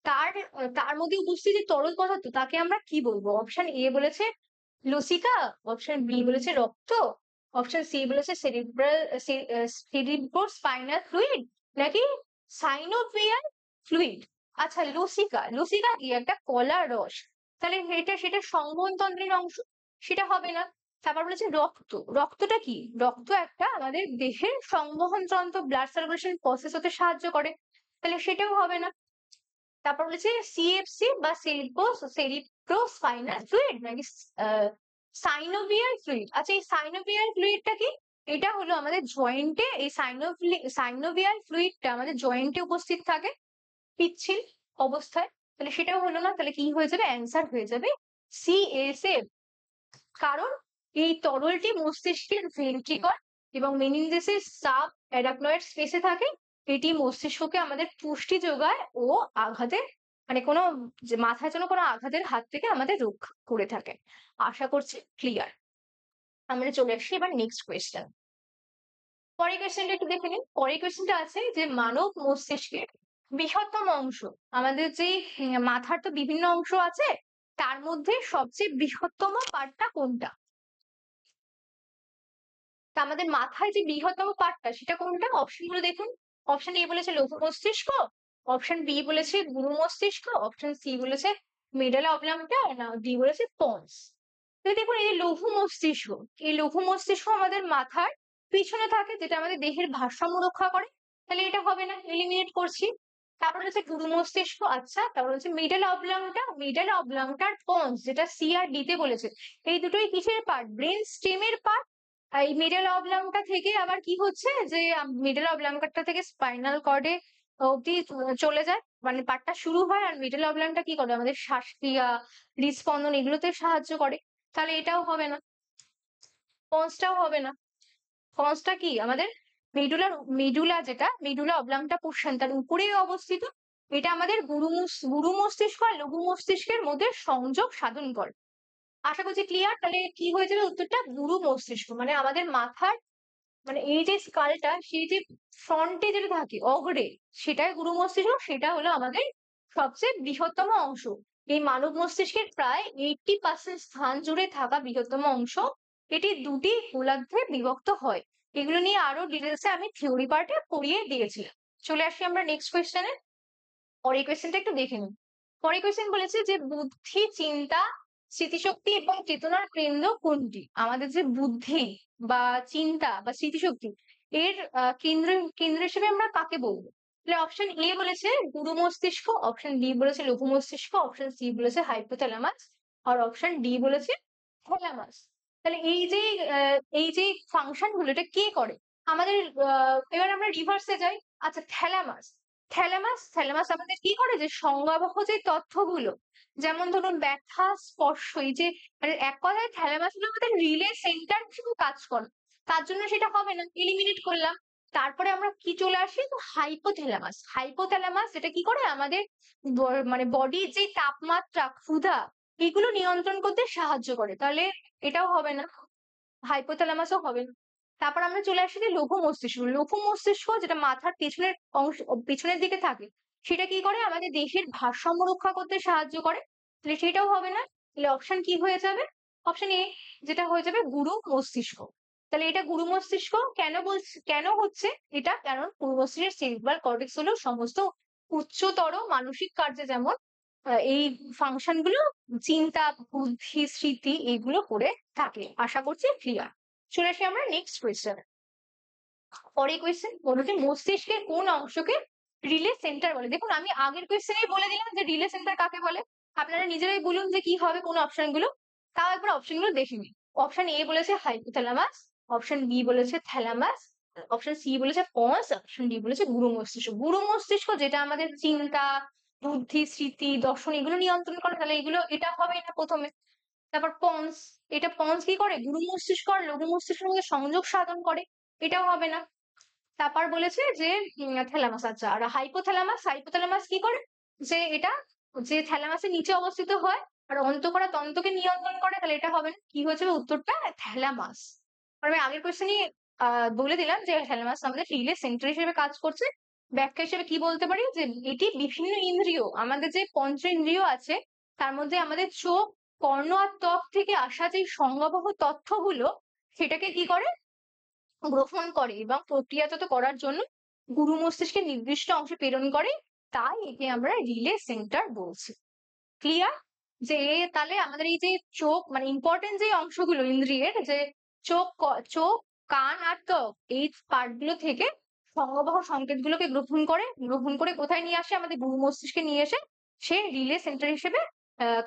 A: তার তার মধ্যে উপস্থিত যে তরল পদার্থ, তাকে আমরা কি বলবো? অপশন এ বলেছে লসিকা, অপশন বি বলেছে রক্ত, অপশন সি বলেছে সেরিব্রাল সেরিব্রোস্পাইনাল ফ্লুইড, নাকি সাইনোভিয়াল ফ্লুইড। আচ্ছা লসিকা, লসিকা কি? একটা কলার রস। তাহলে এটা সেটা সংবহন তন্ত্রের অংশ, সেটা হবে না। তারপর বলেছে রক্ত। রক্তটা কি? রক্ত একটা আমাদের দেহের সংবহন তন্ত্র, ব্লাড সার্কুলেশন প্রসেস হতে সাহায্য করে, তাহলে সেটাও হবে না। তারপর বলেছে সিএফসি বা সেরিব্রোস্পাইনাল ফ্লুইড, নাকি সাইনোভিয়াল ফ্লুইড। আচ্ছা এই সাইনোভিয়াল ফ্লুইডটা কি? এটা হলো আমাদের জয়েন্টে, এই সাইনোভিয়াল ফ্লুইডটা আমাদের জয়েন্টে উপস্থিত থাকে পিচ্ছিল অবস্থায়। তাহলে সেটাও হলো না। তাহলে কি হয়ে যাবে? অ্যান্সার হয়ে যাবে সিএসএফ। কারণ এই তরলটি মস্তিষ্কের ভেন্ট্রিকল এবং মেনিনজেসের সাব অ্যারাকনয়েড স্পেসে থাকে। এটি মস্তিষ্ককে আমাদের পুষ্টি যোগায় ও আঘাতের মানে কোনো মাথায় যেন কোনো আঘাতের হাত থেকে আমাদের রক্ষা করে থাকে। আশা করছি ক্লিয়ার। আমরা চলে আসছি এবার নেক্সট কোয়েশ্চেন। পরের কোয়েশ্চেনটা একটু দেখে নিন। পরের কোয়েশ্চেনটা আছে যে মানব মস্তিষ্কের বৃহত্তম অংশ, আমাদের যে মাথার তো বিভিন্ন অংশ আছে, তার মধ্যে সবচেয়ে বৃহত্তম পার্টটা কোনটা? তা আমাদের মাথায় যে বৃহত্তম পার্টটা, সেটা কোনটা? অপশন গুলো দেখুন। অপশন এ বলেছে লৌহ মস্তিষ্ক, অপশন বি বলেছে গুরু মস্তিষ্ক, অপশন সি বলেছে মিডল অবলাঙ্গটা, না ডি বলেছে পন্স। দেখুন এই যে লঘু মস্তিষ্ক, এই লঘু মস্তিষ্ক আমাদের মাথার পিছনে থাকে, যেটা আমাদের দেহের ভারসাম্য রক্ষা করে। তাহলে এটা হবে না, এলিমিনেট করছি। তারপর হচ্ছে গুরু মস্তিষ্ক, আচ্ছা। তারপর হচ্ছে মিডল অবলাংটা, মিডল অবলাংটার পন্স, যেটা সি আর ডি তে বলেছে। এই দুটোই কিসের পার্ট? ব্রেন স্টেমের পার্ট। এই মিডল অবলাংটা থেকে আবার কি হচ্ছে যে মিডল অবলাংটা থেকে স্পাইনাল কর্ডে অব্দি চলে যায়, মানে পার্টটা শুরু হয়। আর মিডল অবলাংটা কি করে? আমাদের শ্বাসক্রিয়া, হৃদস্পন্দন এগুলোতে সাহায্য করে। তাহলে এটাও হবে না, কনসটাও হবে না। কনসটা কি? আমাদের মেডুলার, মেডুলা যেটা মেডুলা অবলাংটা পোর্শন তার উপরেই অবস্থিত। এটা আমাদের গুরু মস্তিষ্ক আর লঘু মস্তিষ্কের মধ্যে সংযোগ সাধন করে। আশা করছি ক্লিয়ার। তাহলে কি হয়ে যাবে উত্তরটা? গুরু মস্তিষ্ক। মানে আমাদের মাথার, মানে এই যে স্কালটা, সেই যে ফ্রন্টে যেটা থাকে অগ্রে, সেটাই গুরু মস্তিষ্ক। সেটা হলো আমাদের সবচেয়ে বৃহত্তম অংশ। এই মানব মস্তিষ্কের প্রায় 80% স্থান জুড়ে থাকা বৃহত্তম অংশ এটি দুটি গোলার্ধে বিভক্ত হয়। এগুলো নিয়ে আরো ডিটেলসে আমি থিওরি পার্টে পড়িয়ে দিয়েছিলাম। চলে আসি আমরা নেক্সট কোয়েশ্চেনে। পরের কোয়েশ্চেনটা একটু দেখে নিন। পরের কোয়েশ্চেন বলেছে যে বুদ্ধি, চিন্তা, স্মৃতিশক্তি এবং চেতনার কেন্দ্র কোনটি? আমাদের যে বুদ্ধি বা চিন্তা বা স্মৃতিশক্তি, এর কেন্দ্র কেন্দ্র হিসেবে আমরা কাকে বলবো? তাহলে অপশন এ বলেছে গুরু মস্তিষ্ক, অপশন বি বলেছে লঘু মস্তিষ্ক, অপশন সি বলেছে হাইপোথ্যালামাস, আর অপশন ডি বলেছে থ্যালামাস। তাহলে এই যে ফাংশন গুলো এটা কে করে আমাদের? এবার আমরা রিভার্সে যাই। আচ্ছা, থ্যালামাস। থ্যালামাস আমাদের কি করে? যে সংজ্ঞাবহ যে তথ্যগুলো, যেমন ধরুন ব্যথা, স্পর্শ, এই যে মানে এক কথায় থ্যালামাস হলো আমাদের রিলে সেন্টার হিসেবে কাজ করে। তার জন্য সেটা হবে না, এলিমিনেট করলাম। তারপরে আমরা কি চলে আসি? হাইপোথ্যালামাস। হাইপোথ্যালামাস যেটা কি করে? আমাদের মানে বডির যে তাপমাত্রা, ক্ষুধা, এগুলো নিয়ন্ত্রণ করতে সাহায্য করে। তাহলে এটাও হবে না, হাইপোথ্যালামাসও হবে না। তারপর আমরা চলে আসি যে লঘু মস্তিষ্ক। লঘু মস্তিষ্ক যেটা মাথার পেছনের অংশ, পেছনের দিকে থাকে, সেটা কি করে? আমাদের দেহের ভারসাম্য রক্ষা করতে সাহায্য করে। তাহলে সেটাও হবে না। তাহলে অপশন কি হয়ে যাবে? অপশন এ, যেটা হয়ে যাবে গুরু মস্তিষ্ক। তাহলে এটা গুরু মস্তিষ্ক কেন বলছি, কেন হচ্ছে এটা? কারণ গুরু মস্তিষ্কের সেরিব্রাল কর্টেক্স হলো সমস্ত উচ্চতর মানসিক কার্যে, যেমন এই ফাংশন গুলো, চিন্তা, বুদ্ধি, স্মৃতি, এগুলো করে থাকে। আশা করছি ক্লিয়ার। চলে আসি আমরা নেক্সট কোয়েশ্চেন। পরের কোয়েশ্চেন বলতে মস্তিষ্কের কোন অংশকে রিলে সেন্টার বলে? দেখুন আমি আগের কোয়েশ্চেনেই বলে দিলাম যে রিলে সেন্টার কাকে বলে। আপনারা নিজেরাই বলুন যে কি হবে কোন অপশন গুলো। তাও একবার অপশন গুলো দেখে নিন। অপশন এ বলেছে হাইপোথ্যালামাস, অপশন বি বলেছে থ্যালামাস, অপশন সি বলেছে পন্স, অপশন ডি বলেছে গুরু মস্তিষ্ক। গুরু মস্তিষ্ক যেটা আমাদের চিন্তা, বুদ্ধি, স্মৃতি, দর্শন এগুলো নিয়ন্ত্রণ করে। তাহলে এগুলো, এটা হবে না প্রথমে। তারপর পন্স, এটা পন্স কি করে? গুরু মস্তিষ্ক আর লঘু মস্তিষ্কের মধ্যে সংযোগ সাধন করে। এটাও হবে না। তারপর বলেছে যে থ্যালামাস। আচ্ছা, আর হাইপোথ্যালামাস, হাইপোথ্যালামাস কি করে? যে এটা, যে থ্যালামাসের নিচে অবস্থিত হয় আর অন্তঃকরা তন্ত্রকে নিয়ন্ত্রণ করে। তাহলে এটা হবে না। কি হয়েছে উত্তরটা? থ্যালামাস। আমি আগের কোয়েশ্চেনই বলে দিলাম যে থ্যালামাস আমাদের রিলে সেন্টার হিসেবে কাজ করছে। ব্যাখ্যা হিসেবে কি বলতে পারি? যে এটি বিভিন্ন ইন্দ্রিয়, আমাদের যে পঞ্চ ইন্দ্রিয় আছে তার মধ্যে আমাদের চোখ, কর্ণ আর ত্বক থেকে আসা যে সংজ্ঞাবহ তথ্যগুলো, সেটাকে কি করে? গ্রহণ করে এবং প্রক্রিয়াজাত করার জন্য গুরু মস্তিষ্কের নির্দিষ্ট অংশে প্রেরণ করে। তাই একে আমরা রিলে সেন্টার বলছি। ক্লিয়ার? যে তাহলে আমাদের এই যে চোখ, মানে ইম্পর্টেন্ট যে অংশগুলো ইন্দ্রিয়ের, যে চোখ, চোখ, কান আর ত্বক, এই পার্ট গুলো থেকে সংজ্ঞাবহ সংকেত গুলোকে গ্রহণ করে কোথায় নিয়ে আসে? আমাদের গুরু মস্তিষ্কে নিয়ে এসে সে রিলে সেন্টার হিসেবে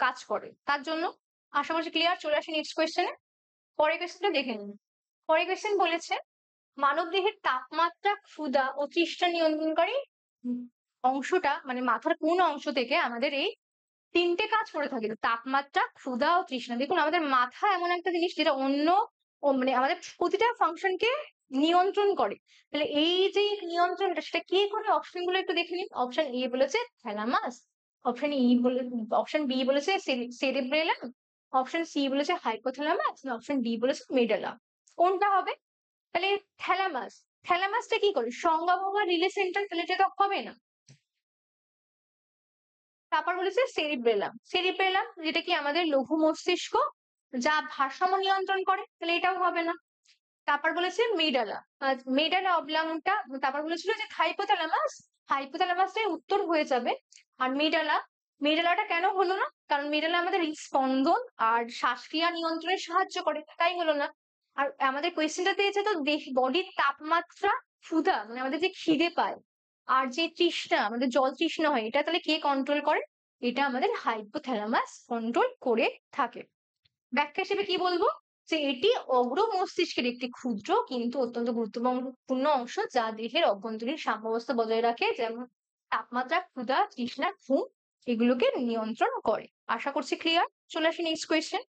A: কাজ করে। তার জন্য আশা করছি ক্লিয়ার। চলে আসি নেক্সট কোয়েশ্চেনে। পরের কোয়েশ্চেনটা দেখে নিন। পরের কোয়েশ্চেন বলেছে মানবদেহের তাপমাত্রা, ক্ষুধা ও তৃষ্ণা নিয়ন্ত্রণকারী অংশটা, মানে মাথার কোন অংশ থেকে আমাদের এই তিনটে কাজ করে থাকে? তাপমাত্রা, ক্ষুধা ও তৃষ্ণা। দেখুন আমাদের মাথা এমন একটা জিনিস যেটা মানে আমাদের প্রতিটা ফাংশনকে নিয়ন্ত্রণ করে। তাহলে এই যে নিয়ন্ত্রণটা, সেটা কে করে? অপশন গুলো একটু দেখে নিন। অপশন এ বলেছে থ্যালামাস, অপশন অপশন বি বলেছে সেরেব্রেলাম, অপশন সি বলেছে হাইপোথ্যালামাস, অপশন ডি বলেছে মেডালা। কোনটা হবে? তাহলে থ্যালামাস, থ্যালামাসটা কি করে? সংজ্ঞাবহ রিলে সেন্টার। তাহলে এটা তো হবে না। তারপর বলেছে সেরিব্রেলাম, সেরিব্রেলাম যেটা কি আমাদের লঘু মস্তিষ্ক, যা ভারসাম্য নিয়ন্ত্রণ করে। তাহলে এটাও হবে না। তারপর বলেছে মেডালা, মেডালা অবলাংটা। তারপর বলেছিল যে হাইপোথ্যালামাস, হাইপোথ্যালামাসটাই উত্তর হয়ে যাবে। আর মেডালা, মেডালাটা কেন হলো না? কারণ মেডালা আমাদের হৃদস্পন্দন আর শ্বাসক্রিয়া নিয়ন্ত্রণে সাহায্য করে, তাই হলো না। আর আমাদের কোয়েশ্চেনটা দিয়েছে তো বডির তাপমাত্রা, ক্ষুধা মানে আমাদের যে খিদে পায় আর যে তৃষ্ণা, আমাদের জল তৃষ্ণা হয়, এটা তাহলে কে কন্ট্রোল করে? এটা আমাদের হাইপোথ্যালামাস কন্ট্রোল করে থাকে। ব্যাখ্যা হিসেবে কি বলবো? যে এটি অগ্র মস্তিষ্কের একটি ক্ষুদ্র কিন্তু অত্যন্ত গুরুত্বপূর্ণ অংশ, যা দেহের অভ্যন্তরীণ সাম্যাবস্থা বজায় রাখে, যেমন তাপমাত্রা, ক্ষুধা, তৃষ্ণা, ঘুম, এগুলোকে নিয়ন্ত্রণ করে। আশা করছি ক্লিয়ার। চলে আসি নেক্সট কোয়েশ্চেন।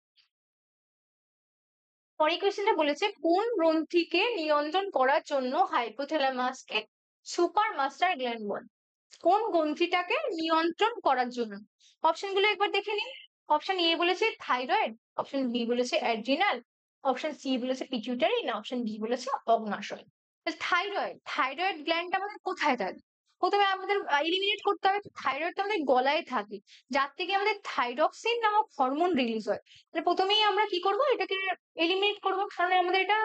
A: পরের কোয়েশ্চেনটা বলেছে কোন গ্রন্থিকে নিয়ন্ত্রণ করার জন্য হাইপোথ্যালামাসকে সুপার মাস্টার গ্ল্যান্ড বলে? কোন গ্রন্থিটাকে নিয়ন্ত্রণ করার জন্য? অপশন গুলো একবার দেখে নিন। অপশন এ বলেছে থাইরয়েড, অপশন বি বলেছে অ্যাড্রিনাল, অপশন সি বলেছে পিটুইটারি, না অপশন ডি বলেছে অগ্ন্যাশয়। থাইরয়েড, থাইরয়েড গ্ল্যান্ড আমাদের কোথায় থাকে? প্রথমে আমাদের এলিমিনেট করতে হবে। থাইরয়েডটা আমাদের গলায় থাকে, যার থেকে আমাদের থাইরক্সিন নামক হরমোন রিলিজ হয়। তাহলে প্রথমেই আমরা কি করব, এটাকে এলিমিনেট করব, কারণ আমাদের এটা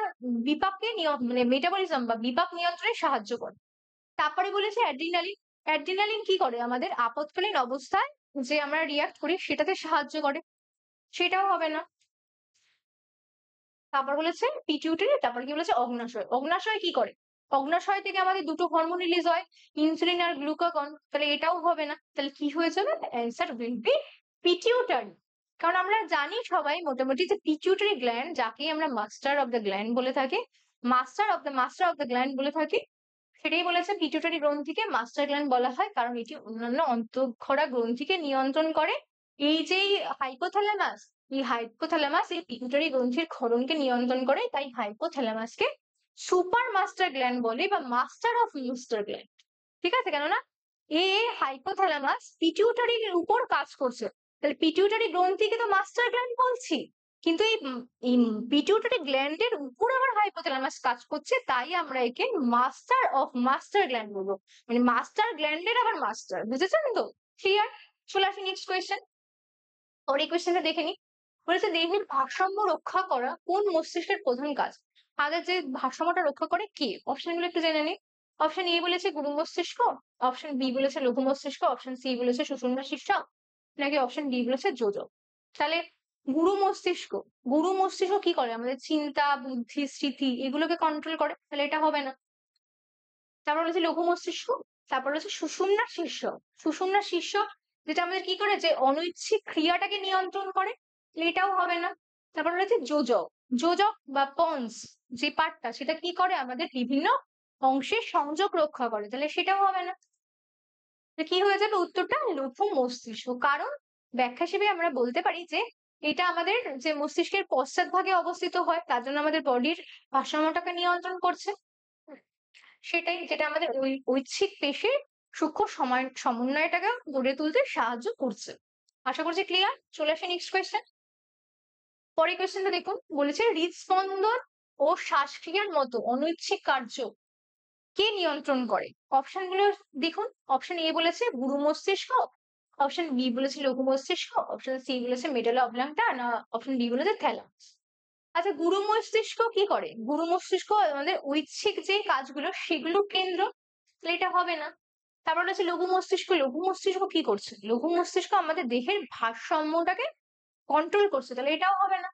A: বিপাককে মানে মেটাবলিজম বা বিপাক নিয়ন্ত্রণে সাহায্য করে। তারপরে বলেছে অ্যাড্রিনালিন। অ্যাড্রিনালিন কি করে? আমাদের আপদকালীন অবস্থায় যে আমরা রিয়াক্ট করি সেটাতে সাহায্য করে, সেটাও হবে না। তারপর বলেছে পিটিউটারি, তারপর কি বলেছে অগ্ন্যাশয়। অগ্ন্যাশয় কি করে? অগ্ন্যাশয় থেকে আমাদের দুটো হরমোন রিলিজ হয়, ইনসুলিন আর গ্লুকাগন। তাহলে এটাও হবে না। তাহলে কি হয়ে যাবে? Answer will B pituitary. কারণ আমরা জানি সবাই মোটামুটি যে পিটিউটারি গ্ল্যান্ড, যাকে আমরা মাস্টার অফ দ্য গ্ল্যান্ড বলে থাকি, মাস্টার অফ দ্য গ্ল্যান্ড বলে থাকি, সেটাই বলেছে পিটুইটারি গ্রন্থিকে মাস্টার গ্ল্যান্ড বলা হয়, কারণ এটি অন্যান্য অন্তঃক্ষরা গ্রন্থিকে নিয়ন্ত্রণ করে। এই যে হাইপোথ্যালামাস, এই পিটুইটারি গ্রন্থির ক্ষরণকে নিয়ন্ত্রণ করে, তাই হাইপোথ্যালামাসকে সুপার মাস্টার গ্ল্যান্ড বলে বা মাস্টার অফ মাস্টার গ্ল্যান্ড। ঠিক আছে? কেননা হাইপোথ্যালামাস পিটুইটারির উপর কাজ করছে, তাহলে পিটুইটারি গ্রন্থিকে তো মাস্টার গ্ল্যান্ড বলছি, কিন্তু এই পিটুইটারি গ্ল্যান্ডের উপর আবার হাইপোথ্যালামাস কাজ করছে, তাই আমরা একে মাস্টার অফ মাস্টার গ্ল্যান্ড বলবো। মানে মাস্টার গ্ল্যান্ডের আবার মাস্টার, বুঝেছেন তো? ক্লিয়ার। চলে আসি নেক্সট কোয়েশ্চেন। ওর এই কোয়েশ্চেনটা দেখে নি। বলেছে দেহের ভারসাম্য রক্ষা করা কোন মস্তিষ্কের প্রধান কাজ? আমাদের যে ভারসাম্যটা রক্ষা করে কে? অপশন গুলো একটু জেনে নিই। অপশন এ বলেছে গুরু মস্তিষ্ক, অপশন বি বলেছে লঘু মস্তিষ্ক, অপশন সি বলেছে সুষুম্না শীর্ষ, নাকি অপশন ডি বলেছে যোজক। তাহলে গুরু মস্তিষ্ক, গুরু মস্তিষ্ক কি করে? আমাদের চিন্তা, বুদ্ধি, স্মৃতি এগুলোকে কন্ট্রোল করে, তাহলে এটা হবে না। তারপর বলেছে লঘু মস্তিষ্ক, তারপর হচ্ছে সুষুম্না শীর্ষ। সুষুম্না শীর্ষ যেটা আমাদের কি করে? যে অনৈচ্ছিক ক্রিয়াটাকে নিয়ন্ত্রণ করে, এটাও হবে না। তারপর রয়েছে যোজক। যোজক বা পন্স যে পার্টটা, সেটা কি করে? আমাদের বিভিন্ন অংশের সংযোগ রক্ষা করে, তাহলে সেটাও হবে না। কি হয়ে যাবে উত্তরটা? লঘু মস্তিষ্ক। কারণ ব্যাখ্যা হিসেবে আমরা বলতে পারি যে এটা আমাদের যে মস্তিষ্কের পশ্চাৎ ভাগে অবস্থিত হয়, তার জন্য আমাদের বডির ভারসাম্যটাকে নিয়ন্ত্রণ করছে। সেটাই, যেটা আমাদের ঐচ্ছিক পেশির সূক্ষ্ম সমন্বয়টাকে গড়ে তুলতে সাহায্য করছে। আশা করছি ক্লিয়ার। চলে আসে নেক্সট কোয়েশ্চেন। পরের কোয়েশ্চেনটা দেখুন, বলেছে হৃদস্পন্দন ও শ্বাসক্রিয়ার মতো অনৈচ্ছিক কার্য কে নিয়ন্ত্রণ করে? অপশন গুলো দেখুন। অপশন এ বলেছে গুরু মস্তিষ্ক, অপশন বি বলেছে লঘু মস্তিষ্ক, অপশন সি বলেছে মেডালা অবলাঙ্গটা, না অপশন ডি বলেছে থ্যালামাস। আচ্ছা, গুরু মস্তিষ্ক কি করে? গুরু মস্তিষ্ক আমাদের ঐচ্ছিক যে কাজগুলো সেগুলো কেন্দ্র, তাহলে এটা হবে না। তারপর হচ্ছে লঘু মস্তিষ্ক। লঘু মস্তিষ্ক কি করছে? লঘু মস্তিষ্ক আমাদের দেহের ভারসাম্যটাকে কন্ট্রোল করছে, তাহলে এটাও হবে না।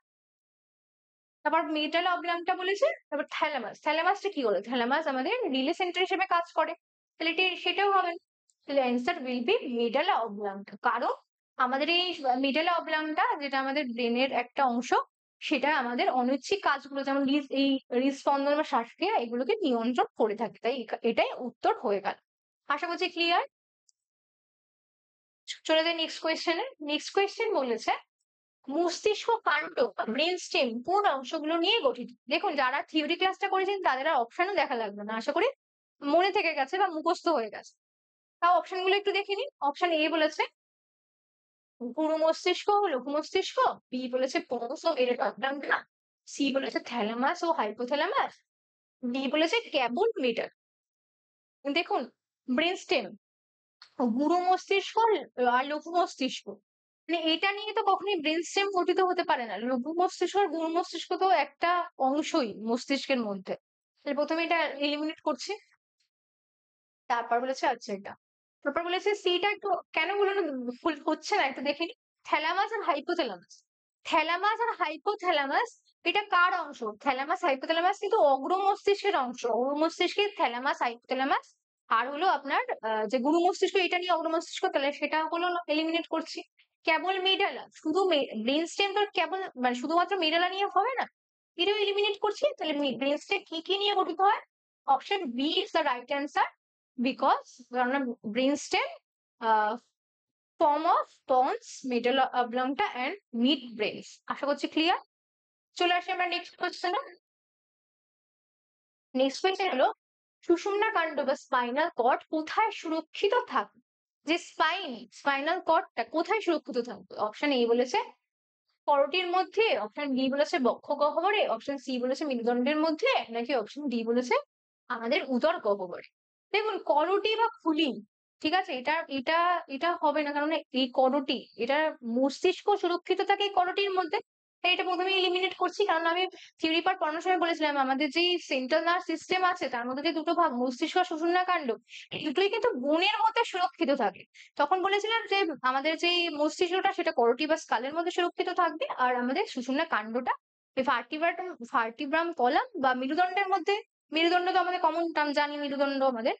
A: তারপর মেটালা অবলাঙ্গটা বলেছে। তারপর থ্যালামাস, থ্যালামাসটা কি করে? থ্যালামাস আমাদের রিলে সেন্টার হিসেবে কাজ করে, তাহলে সেটাও হবে না। তাহলে অ্যান্সার উইল বি মেডালা অবলাঙ্গটা। কারণ আমাদের এই মেডালা অবলাঙ্গটা, যেটা আমাদের ব্রেনের একটা অংশ, সেটা আমাদের অনৈচ্ছিক কাজগুলো যেমন এই হৃদস্পন্দন বা শ্বাসক্রিয়া এগুলোকে নিয়ন্ত্রণ করে থাকে, তাই এটাই উত্তর হয়ে গেল। আশা করছি ক্লিয়ার। চলে যাই নেক্সট কোয়েশ্চেনে। নেক্সট কোয়েশ্চেন বলেছে মস্তিষ্ক কাণ্ড বা ব্রেন স্টেম কোন অংশগুলো নিয়ে গঠিত? দেখুন, যারা থিওরি ক্লাসটা করেছেন তাদের আর অপশনও দেখা লাগবে না, আশা করি মনে থেকে গেছে বা মুখস্থ হয়ে গেছে। তাও অপশন গুলো একটু দেখে নিন। অপশন এ বলেছে গুরু মস্তিষ্ক ও লঘু মস্তিষ্ক, বি বলেছে পোন্স ও মেরুদণ্ডা, সি বলেছে থ্যালামাস ও হাইপোথ্যালামাস, ডি বলেছে ক্যাবুল মিডল। দেখুন, ব্রেন স্টেম, গুরু মস্তিষ্ক আর লঘু মস্তিষ্ক, মানে এটা নিয়ে তো কখনোই ব্রেন স্টেম গঠিত হতে পারে না। লঘু মস্তিষ্ক আর গুরু মস্তিষ্ক তো একটা অংশই মস্তিষ্কের মধ্যে। তাহলে প্রথমে এটা এলিমিনেট করছি। তারপর বলেছে আচ্ছা এটা তারপর বলেছে সিটা একটু কেন বলুন ফুল হচ্ছে না একটু দেখে নি। থ্যালামাস আর হাইপোথ্যালামাস, থ্যালামাস আর হাইপোথ্যালামাস এটা কার অংশ? থ্যালামাস হাইপোথ্যালামাস কিন্তু অগ্র মস্তিষ্কের অংশ, অগ্র মস্তিষ্কের থ্যালামাস হাইপোথ্যালামাস। আর হলো আপনার যে গুরু মস্তিষ্ক এটা নিয়ে অগ্র মস্তিষ্ক, তাহলে সেটা হলো এলিমিনেট করছি। কেবল মেডালা, শুধু ব্রেন স্টেম তো কেবল মানে শুধুমাত্র মেডালা নিয়ে হবে না, এটাও এলিমিনেট করছি। তাহলে ব্রেন স্টেম কি কি নিয়ে গঠিত হয়? Option B is the right answer, because brain stem form of pons, middle oblongata and mid brains. আশা করছি ক্লিয়ার। চলে আসি আমরা নেক্সট কোয়েশ্চেনে। নেক্সট কোয়েশ্চেন হলো সুষুম্না কাণ্ড বা স্পাইনাল কর্ড কোথায় সুরক্ষিত থাকে? যে স্পাইনাল কর্ডটা কোথায় সুরক্ষিত থাকবে? অপশন এ বলেছে করটির মধ্যে, অপশন বি বলেছে বক্ষ গহ্বরে, অপশন সি বলেছে মেরুদণ্ডের মধ্যে, নাকি অপশন ডি বলেছে আমাদের উদর গহ্বরে। দেখুন করটি বা খুলি, ঠিক আছে, এটা এটা এটা হবে না, কারণ এই করটি এটা মস্তিষ্ক সুরক্ষিত থাকে এই করটির মধ্যে। তাই এটা প্রথমে এলিমিনেট করছি, কারণ আমি থিওরি পার্ট পড়ানোর সময় বলেছিলাম আমাদের যে সেন্ট্রাল নার্ভ সিস্টেম আছে তার মধ্যে যে দুটো ভাগ মস্তিষ্ক আর সুষুম্না কাণ্ড, এই দুটোই কিন্তু বোনের মধ্যে সুরক্ষিত থাকে। তখন বলেছিলাম যে আমাদের যে মস্তিষ্কটা সেটা করটি বা স্কালের মধ্যে সুরক্ষিত থাকবে, আর আমাদের সুষুম্না কাণ্ডটা ভার্টিব্রাম কলাম বা মেরুদণ্ডের মধ্যে, মেরুদণ্ড তো আমাদের কমন টার্ম জানি, মেরুদণ্ড আমাদের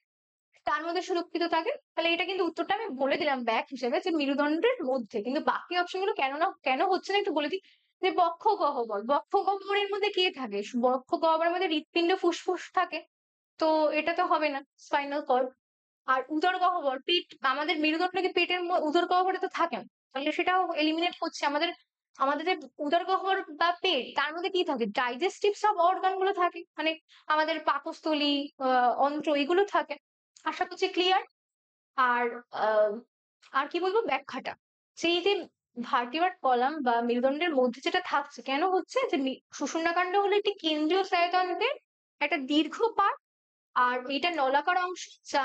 A: তার মধ্যে সুরক্ষিত থাকে। তাহলে এটা কিন্তু উত্তরটা আমি বলে দিলাম ব্যাক হিসেবে যে মেরুদণ্ডের মধ্যে, কিন্তু বাকি অপশন গুলো কেন না কেন হচ্ছে না একটু বলে দিই। যে বক্ষ গহ্বর, বক্ষ গহ্বরের মধ্যে কে থাকে? বক্ষ গহ্বরের মধ্যে হৃৎপিণ্ড ফুসফুস থাকে, তো এটা তো হবে না স্পাইনাল কর্ড। আর উদর গহ্বর, পেট, আমাদের মেরুদণ্ডকে পেটের উদর গহ্বরে তো থাকে না, তাহলে সেটাও এলিমিনেট করছে। আমাদের আমাদের যে উদর গহ্বর বা পেট তার মধ্যে কি থাকে? ডাইজেস্টিভ সব অর্গান গুলো থাকে, মানে আমাদের পাকস্থলী, অন্ত্র এগুলো থাকে। আশা করছি ক্লিয়ার। আর আহ, আর কি বলবো ব্যাখ্যাটা, সেই যে ভার্টিব্রাল কলাম বা মেরুদণ্ডের মধ্যে যেটা থাকছে কেন হচ্ছে যে সুষুম্নাকাণ্ড হলো একটি কেন্দ্রীয় স্নায়ুতন্ত্রের একটা দীর্ঘ পার্ট, আর এটা নলাকার অংশ যা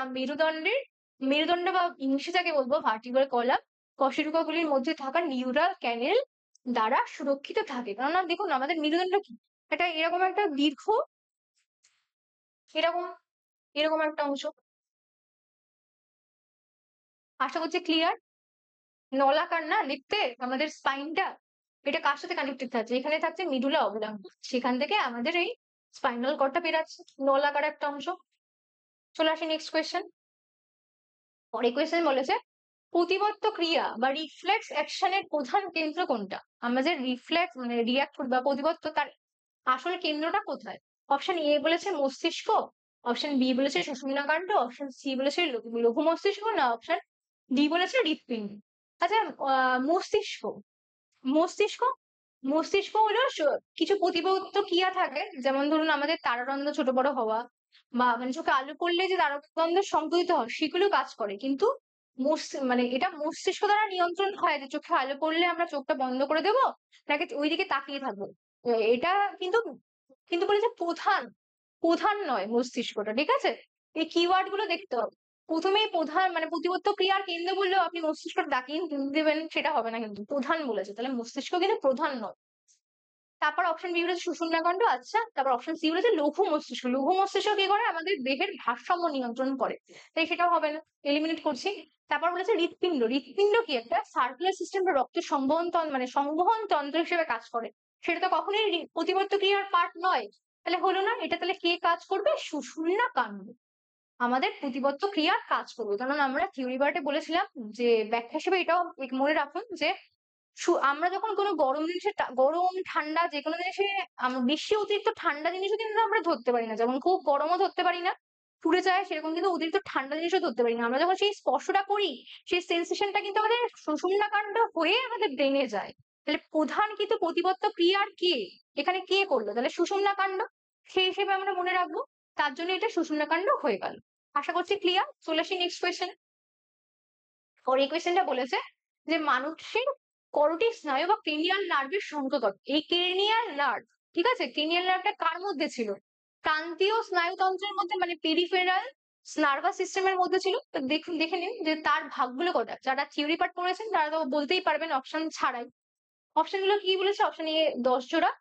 A: মেরুদণ্ড বা ইংলিশে যাকে বলবো ভার্টিব্রাল কলাম কশেরুকাগুলির মধ্যে থাকা নিউরাল ক্যানেল দ্বারা সুরক্ষিত থাকে। কেননা দেখুন আমাদের মেরুদণ্ড কি এটা এরকম একটা দীর্ঘ, এরকম এরকম একটা অংশ। আশা করছি ক্লিয়ার। নলাকার না দেখতে আমাদের স্পাইনটা, এটা কার সাথে কানেক্টেড থাকছে? এখানে থাকছে মিডুলা অবলাঙ্গ, সেখান থেকে আমাদের এই স্পাইনাল কর্ডটা বেরাচ্ছে, নলাকার একটা অংশ। চলে আসি নেক্সট কোয়েশ্চেন। পরে কোয়েশ্চেন বলেছে প্রতিবর্ত ক্রিয়া বা রিফ্লেক্স অ্যাকশনের প্রধান কেন্দ্র কোনটা? আমরা যে রিফ্লেক্স মানে রিয়াক্ট করি বা প্রতিবর্ত, তার আসল কেন্দ্রটা কোথায়? অপশন এ বলেছে মস্তিষ্ক, অপশন বি বলেছে সুষুম্নাকাণ্ড, অপশন সি বলেছে লঘু মস্তিষ্ক, না অপশন ডি বলেছে হৃৎপিণ্ড। আচ্ছা মস্তিষ্ক, মস্তিষ্ক মস্তিষ্ক হলো কিছু প্রতিবর্ত ক্রিয়া থাকে, যেমন ধরুন আমাদের তারারন্ধ্র ছোট বড় হওয়া, বা মানে চোখে আলো পড়লে যে তারারন্ধ্র সংকুচিত হয় সেগুলো কাজ করে, কিন্তু মানে এটা মস্তিষ্ক দ্বারা নিয়ন্ত্রণ হয় যে চোখে আলো পড়লে আমরা চোখটা বন্ধ করে দেবো নাকি ওইদিকে তাকিয়ে থাকবো। এটা কিন্তু কিন্তু বলেছে প্রধান, প্রধান নয় মস্তিষ্কটা, ঠিক আছে। এই কিওয়ার্ড গুলো দেখতে হবে। প্রথমেই প্রধান মানে প্রতিবর্ত ক্রিয়ার কেন্দ্র বললেও আপনি মস্তিষ্কটা ডাকিয়ে দেবেন সেটা হবে না, কিন্তু প্রধান বলেছে, তাহলে মস্তিষ্ক কিন্তু প্রধান নয়। তারপর অপশন বি বলেছে সুষুম্নাকাণ্ড, আচ্ছা। তারপর অপশন সি বলেছে লঘু মস্তিষ্ক, লঘু মস্তিষ্ক কি করে? আমাদের দেহের ভারসাম্য নিয়ন্ত্রণ করে, তাই সেটাও হবে না, এলিমিনেট করছি। তারপর বলেছে হৃৎপিণ্ড, হৃৎপিণ্ড কি একটা সার্কুলার সিস্টেম বা রক্ত সংবহন মানে সংবহন তন্ত্র হিসেবে কাজ করে, সেটা তো কখনোই প্রতিবর্ত ক্রিয়ার পার্ট নয়, তাহলে হলো না এটা। তাহলে কে কাজ করবে? সুষুম্নাকাণ্ড আমাদের প্রতিবর্ত ক্রিয়ার কাজ করবে। কারণ আমরা থিওরি পার্টে বলেছিলাম যে ব্যাখ্যা হিসেবে এটাও মনে রাখুন যে আমরা যখন কোনো গরম জিনিসে গরম ঠান্ডা যে কোনো জিনিসে বেশি অতিরিক্ত ঠান্ডা জিনিসও কিন্তু আমরা ধরতে পারি না, যেমন খুব গরমও ধরতে পারি না পুড়ে যায়, সেরকম কিন্তু অতিরিক্ত ঠান্ডা জিনিসও ধরতে পারি না। আমরা যখন সেই স্পর্শটা করি সেই সেন্সেশনটা কিন্তু আমাদের সুষুম্নাকাণ্ড হয়ে আমাদের ব্রেনে যায়। তাহলে প্রধান কিন্তু প্রতিবর্ত ক্রিয়ার কে এখানে কে করলো? তাহলে সুষুম্নাকাণ্ড, সেই হিসেবে আমরা মনে রাখবো, তার জন্য এটা সুষুম্নাকাণ্ড হয়ে গেল। আশা করছি ক্লিয়ার। চলে আসি নেক্সট কোয়েশ্চেন। ওর এই কোয়েশ্চেনটা বলেছে যে মানুষের করোটিড স্নায়ু বা ক্রেনিয়াল নার্ভের সংখ্যা কত? এই ক্রেনিয়াল নার্ভ, ঠিক আছে, ক্রেনিয়াল নার্ভটা কার মধ্যে ছিল? প্রান্তীয় স্নায়ুতন্ত্রের মধ্যে, মানে পেরিফেরাল নার্ভাস সিস্টেমের মধ্যে ছিল। তো দেখুন দেখে নিন যে তার ভাগগুলো কটা। যারা থিওরি পার্ট পড়েছেন তারা তো বলতেই পারবেন অপশন ছাড়াই। অপশন গুলো কি বলেছে? অপশন এ 10 জোড়া,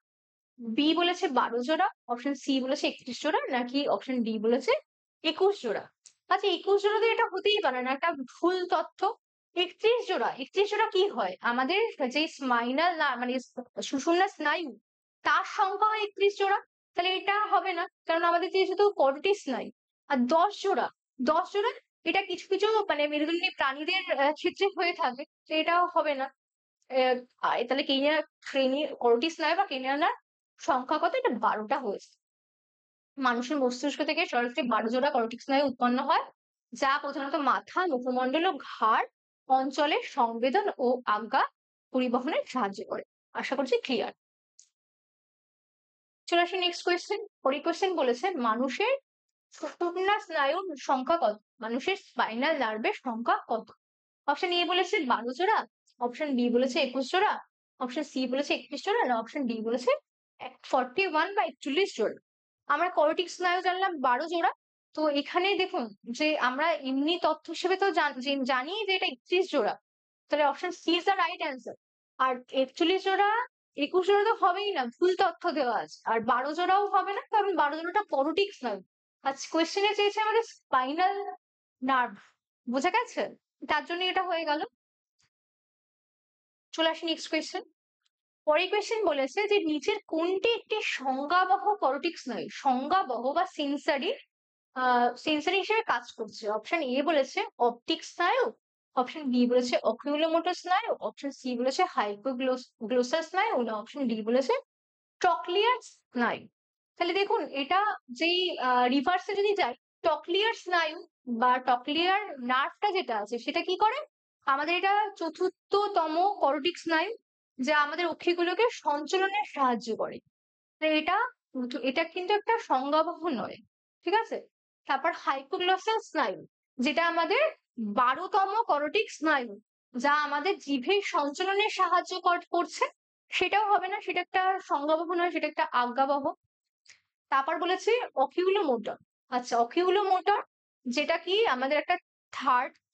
A: বি বলেছে 12 জোড়া, অপশন সি বলেছে 31 জোড়া, নাকি অপশন ডি বলেছে 21 জোড়া। আচ্ছা 21 জোড়া দিয়ে এটা হতেই পারে না, একটা ভুল তথ্য। 31 জোড়া, 31 জোড়া কি হয়, আমাদের যে স্পাইনাল না মানে সুষুম্না স্নায়ু তার সংখ্যা হয় 31 জোড়া। তাহলে এটা হবে না, কারণ আমাদের যে শুধু করোটি স্নায়ু। আর 10 জোড়া, 10 জোড়া এটা কিছু কিছু মানে মেরুদণ্ডী প্রাণীদের ক্ষেত্রে হয়ে থাকে, তো এটাও হবে না। তাহলে কেনিয়া শ্রেণী করোটি স্নায়ু বা কেনিয়ানার সংখ্যা কত, এটা 12টা হয়েছে। মানুষের মস্তিষ্ক থেকে সরাসরি 12 জোড়া করোটিক স্নায়ু উৎপন্ন হয়, যা প্রধানত মাথা, মুখমণ্ডল ও ঘাড় অঞ্চলে সংবেদন ও আজ্ঞা পরিবহনে সাহায্য করে। আশা করছি ক্লিয়ার। চলে আসি নেক্সট কোয়েশ্চেন। পরের কোয়েশ্চেন বলেছে মানুষের সুষুম্না স্নায়ুর সংখ্যা কত, মানুষের স্পাইনাল নার্ভের সংখ্যা কত। অপশন এ বলেছে 12 জোড়া, অপশন বি বলেছে 21 জোড়া, অপশন সি বলেছে 31 জোড়া, না অপশন ডি বলেছে 41 বা 41 জোড়া। আমরা করোটিক স্নায়ু জানলাম 12 জোড়া। তো এখানে দেখুন যে আমরা এমনি তথ্য হিসেবে তো জানি যে এটা 31 জোড়া, তাহলে option C is the right answer. আর 41 জোড়া 21 জোড়া তো হবেই না, ভুল তথ্য দেওয়া আছে। আর 12 জোড়াও হবে না, কারণ 12 জোড়াটা করোটিক স্নায়ু। আচ্ছা কোয়েশ্চেনে চেয়েছে আমাদের স্পাইনাল নার্ভ, বোঝা গেছে, তার জন্য এটা হয়ে গেল। চলে আসি নেক্সট কোয়েশ্চেন। পরের কোয়েশ্চেন বলেছে যে নিচের কোনটি একটি সংজ্ঞাবহ করোটিক স্নায়ু, সংজ্ঞাবহ বা সেন্সারি সেন্সারি হিসেবে কাজ করছে। অপশন এ বলেছে অপটিক স্নায়ু, অপশন বি বলেছে অকিউলোমোটর স্নায়ু, অপশন সি বলেছে হাইপোগ্লোসাস স্নায়ু, না অপশন ডি বলেছে টকলিয়ার স্নায়ু। তাহলে দেখুন এটা যেই রিভার্সে যদি যাই, টকলিয়ার স্নায়ু বা টকলিয়ার নার্ভটা যেটা আছে সেটা কি করে, আমাদের এটা চতুর্থতম করোটিক স্নায়ু, যা আমাদের অক্ষিগুলোকে সঞ্চালনে সাহায্য করে। তো এটা এটা কিন্তু একটা সংজ্ঞাবহ নয়, ঠিক আছে। তারপর হাইপোগ্লসাল স্নায়ু, যেটা আমাদের 12তম করোটিক স্নায়ু, যা আমাদের জিভের সঞ্চালনে সাহায্য করছে, সেটাও হবে না, সেটা একটা সংজ্ঞাবহ নয়, সেটা একটা আজ্ঞাবহ। তারপর বলেছে অকিউলো মোটর। আচ্ছা অকিউলো মোটর যেটা কি আমাদের একটা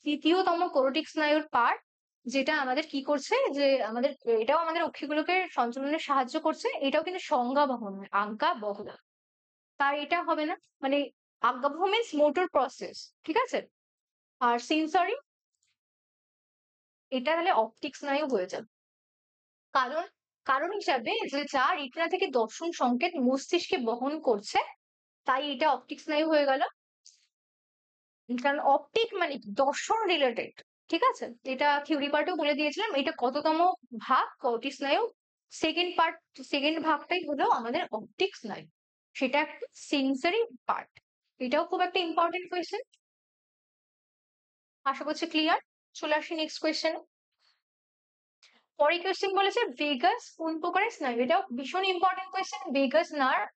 A: তৃতীয়তম করোটিক স্নায়ুর পার্ট, যেটা আমাদের কি করছে যে আমাদের এটাও আমাদের অক্ষিগুলোকে সঞ্চালনে সাহায্য করছে, এটাও কিন্তু সংজ্ঞাবহ নয়, আজ্ঞাবহ। তার এটা হবে না, মানে আজ্ঞাবহ মিন্স মোটর প্রসেস, ঠিক আছে। আর সেন্সরি, এটা তাহলে অপটিক স্নায়ু হয়ে যাবে। কারণ কারণ হিসাবে যে যা রেটিনা থেকে দর্শন সংকেত মস্তিষ্কে বহন করছে, তাই এটা অপটিক স্নায়ু হয়ে গেল। কারণ অপটিক মানে দর্শন রিলেটেড, ঠিক আছে। এটা থিওরি পার্টেও বলে দিয়েছিলাম, এটা কততম ভাগ করোটিক স্নায়ু, সেকেন্ড পার্ট, সেকেন্ড ভাগটাই হলো আমাদের অপটিক স্নায়ু, সেটা একটা সেন্সরি পার্ট। এটাও খুব একটা ইম্পর্টেন্ট কোয়েশ্চেন, আশা করছি ক্লিয়ার। চলে আসি নেক্সট কোয়েশ্চেন। পরের কোয়েশ্চেন বলেছে ভেগাস কোন প্রকারের স্নায়ু, এটাও ভীষণ ইম্পর্টেন্ট কোয়েশ্চেন। ভেগাস নার্ভ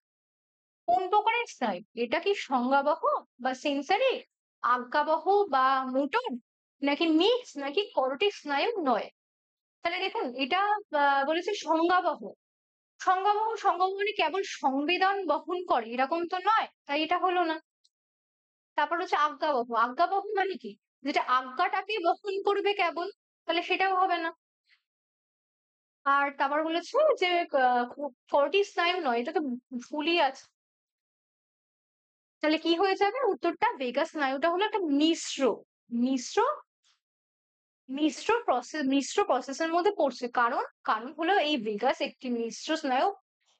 A: কোন প্রকারের স্নায়ু, এটা কি সংজ্ঞাবহ বা সেন্সারি, আজ্ঞাবহ বা মোটর, নাকি মিক্স, নাকি করোটিক স্নায়ু নয়। তাহলে দেখুন এটা বলেছে সংজ্ঞাবহ। সংজ্ঞাবহ, সংজ্ঞাবহ মানে কেবল সংবেদন বহন করে এরকম তো নয়, তাই এটা হলো না। তারপর হচ্ছে আজ্ঞাবহ, আজ্ঞাবহ মানে কি, যেটা আজ্ঞাটাকে বহন করবে কেবল, তাহলে সেটাও হবে না। আর তারপর বলেছে যে করোটি স্নায়ু নয়, এটা তো ভুলই আছে। তাহলে কি হয়ে যাবে উত্তরটা, ভেগাস স্নায়ুটা হলো একটা মিশ্র মিশ্র মিশ্র প্রসেসের মধ্যে পড়ছে। কারণ কারণ হলো এই ভেগাস একটি মিশ্র স্নায়ু,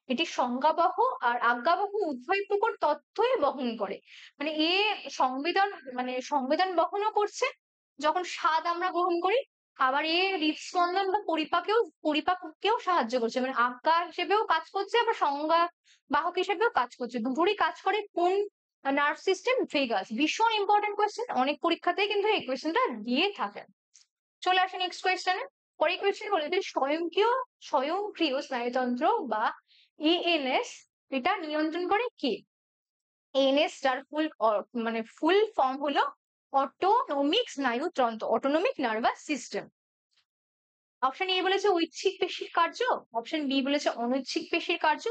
A: এটি সংজ্ঞাবহ আর আজ্ঞাবহ উভয় প্রকার তথ্যই বহন করে। মানে এ সংবেদন মানে সংবেদন বহনও করছে যখন স্বাদ আমরা গ্রহণ করি, আবার এ হৃদস্পন্দন বা পরিপাককেও সাহায্য করছে, মানে আজ্ঞা হিসেবেও কাজ করছে, আবার সংজ্ঞা বাহক হিসেবেও কাজ করছে, দুটোরই কাজ করে কোন নার্ভ সিস্টেম, ভেগাস। ভীষণ ইম্পর্টেন্ট কোয়েশ্চেন, অনেক পরীক্ষাতেই কিন্তু এই কোয়েশ্চেনটা দিয়ে থাকেন। চলে আসে নেক্সট কোয়েশ্চেনে। পরের কোয়েশ্চেন বলে যে স্বয়ংক্রিয় স্নায়ুতন্ত্র বা এএনএস, এটা নিয়ন্ত্রণ করে কে। এএনএস যার মানে ফুল ফর্ম হলো অটোনমিক স্নায়ুতন্ত্র, autonomic nervous system. Option A বলেছে ঐচ্ছিক পেশির কার্য, অপশন বি বলেছে অনৈচ্ছিক পেশির কার্য,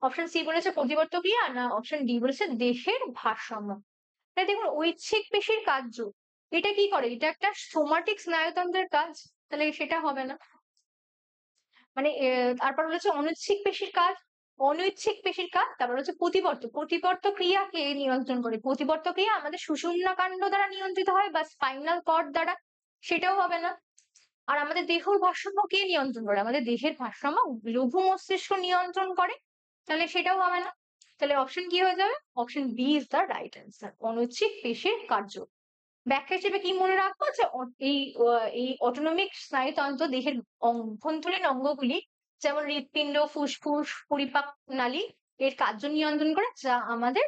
A: অপশন সি বলেছে প্রতিবর্ত ক্রিয়া, না অপশন ডি বলেছে দেহের ভারসাম্য। তাই দেখুন ঐচ্ছিক পেশির কার্য, এটা কি করে, এটা একটা সোমাটিক স্নায়ুতন্ত্রের কাজ, তাহলে সেটা হবে না। মানে তারপর বলেছে অনৈচ্ছিক পেশির কাজ, অনৈচ্ছিক পেশির কাজ, তারপর হচ্ছে প্রতিবর্ত। প্রতিবর্ত ক্রিয়া কে নিয়ন্ত্রণ করে? প্রতিবর্ত ক্রিয়া আমাদের সুষুম্না কাণ্ড দ্বারা নিয়ন্ত্রিত হয় বা স্পাইনাল কর্ড দ্বারা, সেটাও হবে না। আর আমাদের দেহর ভারসাম্য কে নিয়ন্ত্রণ করে? আমাদের দেহের ভারসাম্য লঘু মস্তিষ্ক নিয়ন্ত্রণ করে, তাহলে সেটাও হবে না। তাহলে অপশন কি হয়ে যাবে? Option B is the right answer, অনৈচ্ছিক পেশির কার্য। ব্যাখ্যা হিসেবে কি মনে রাখবো? যে এই অটোনমিক স্নায়ুতন্ত্র দেহের অভ্যন্তরীণ অঙ্গগুলি যেমন হৃৎপিণ্ড, ফুসফুস, পরিপাক নালী এর কার্য নিয়ন্ত্রণ করে, যা আমাদের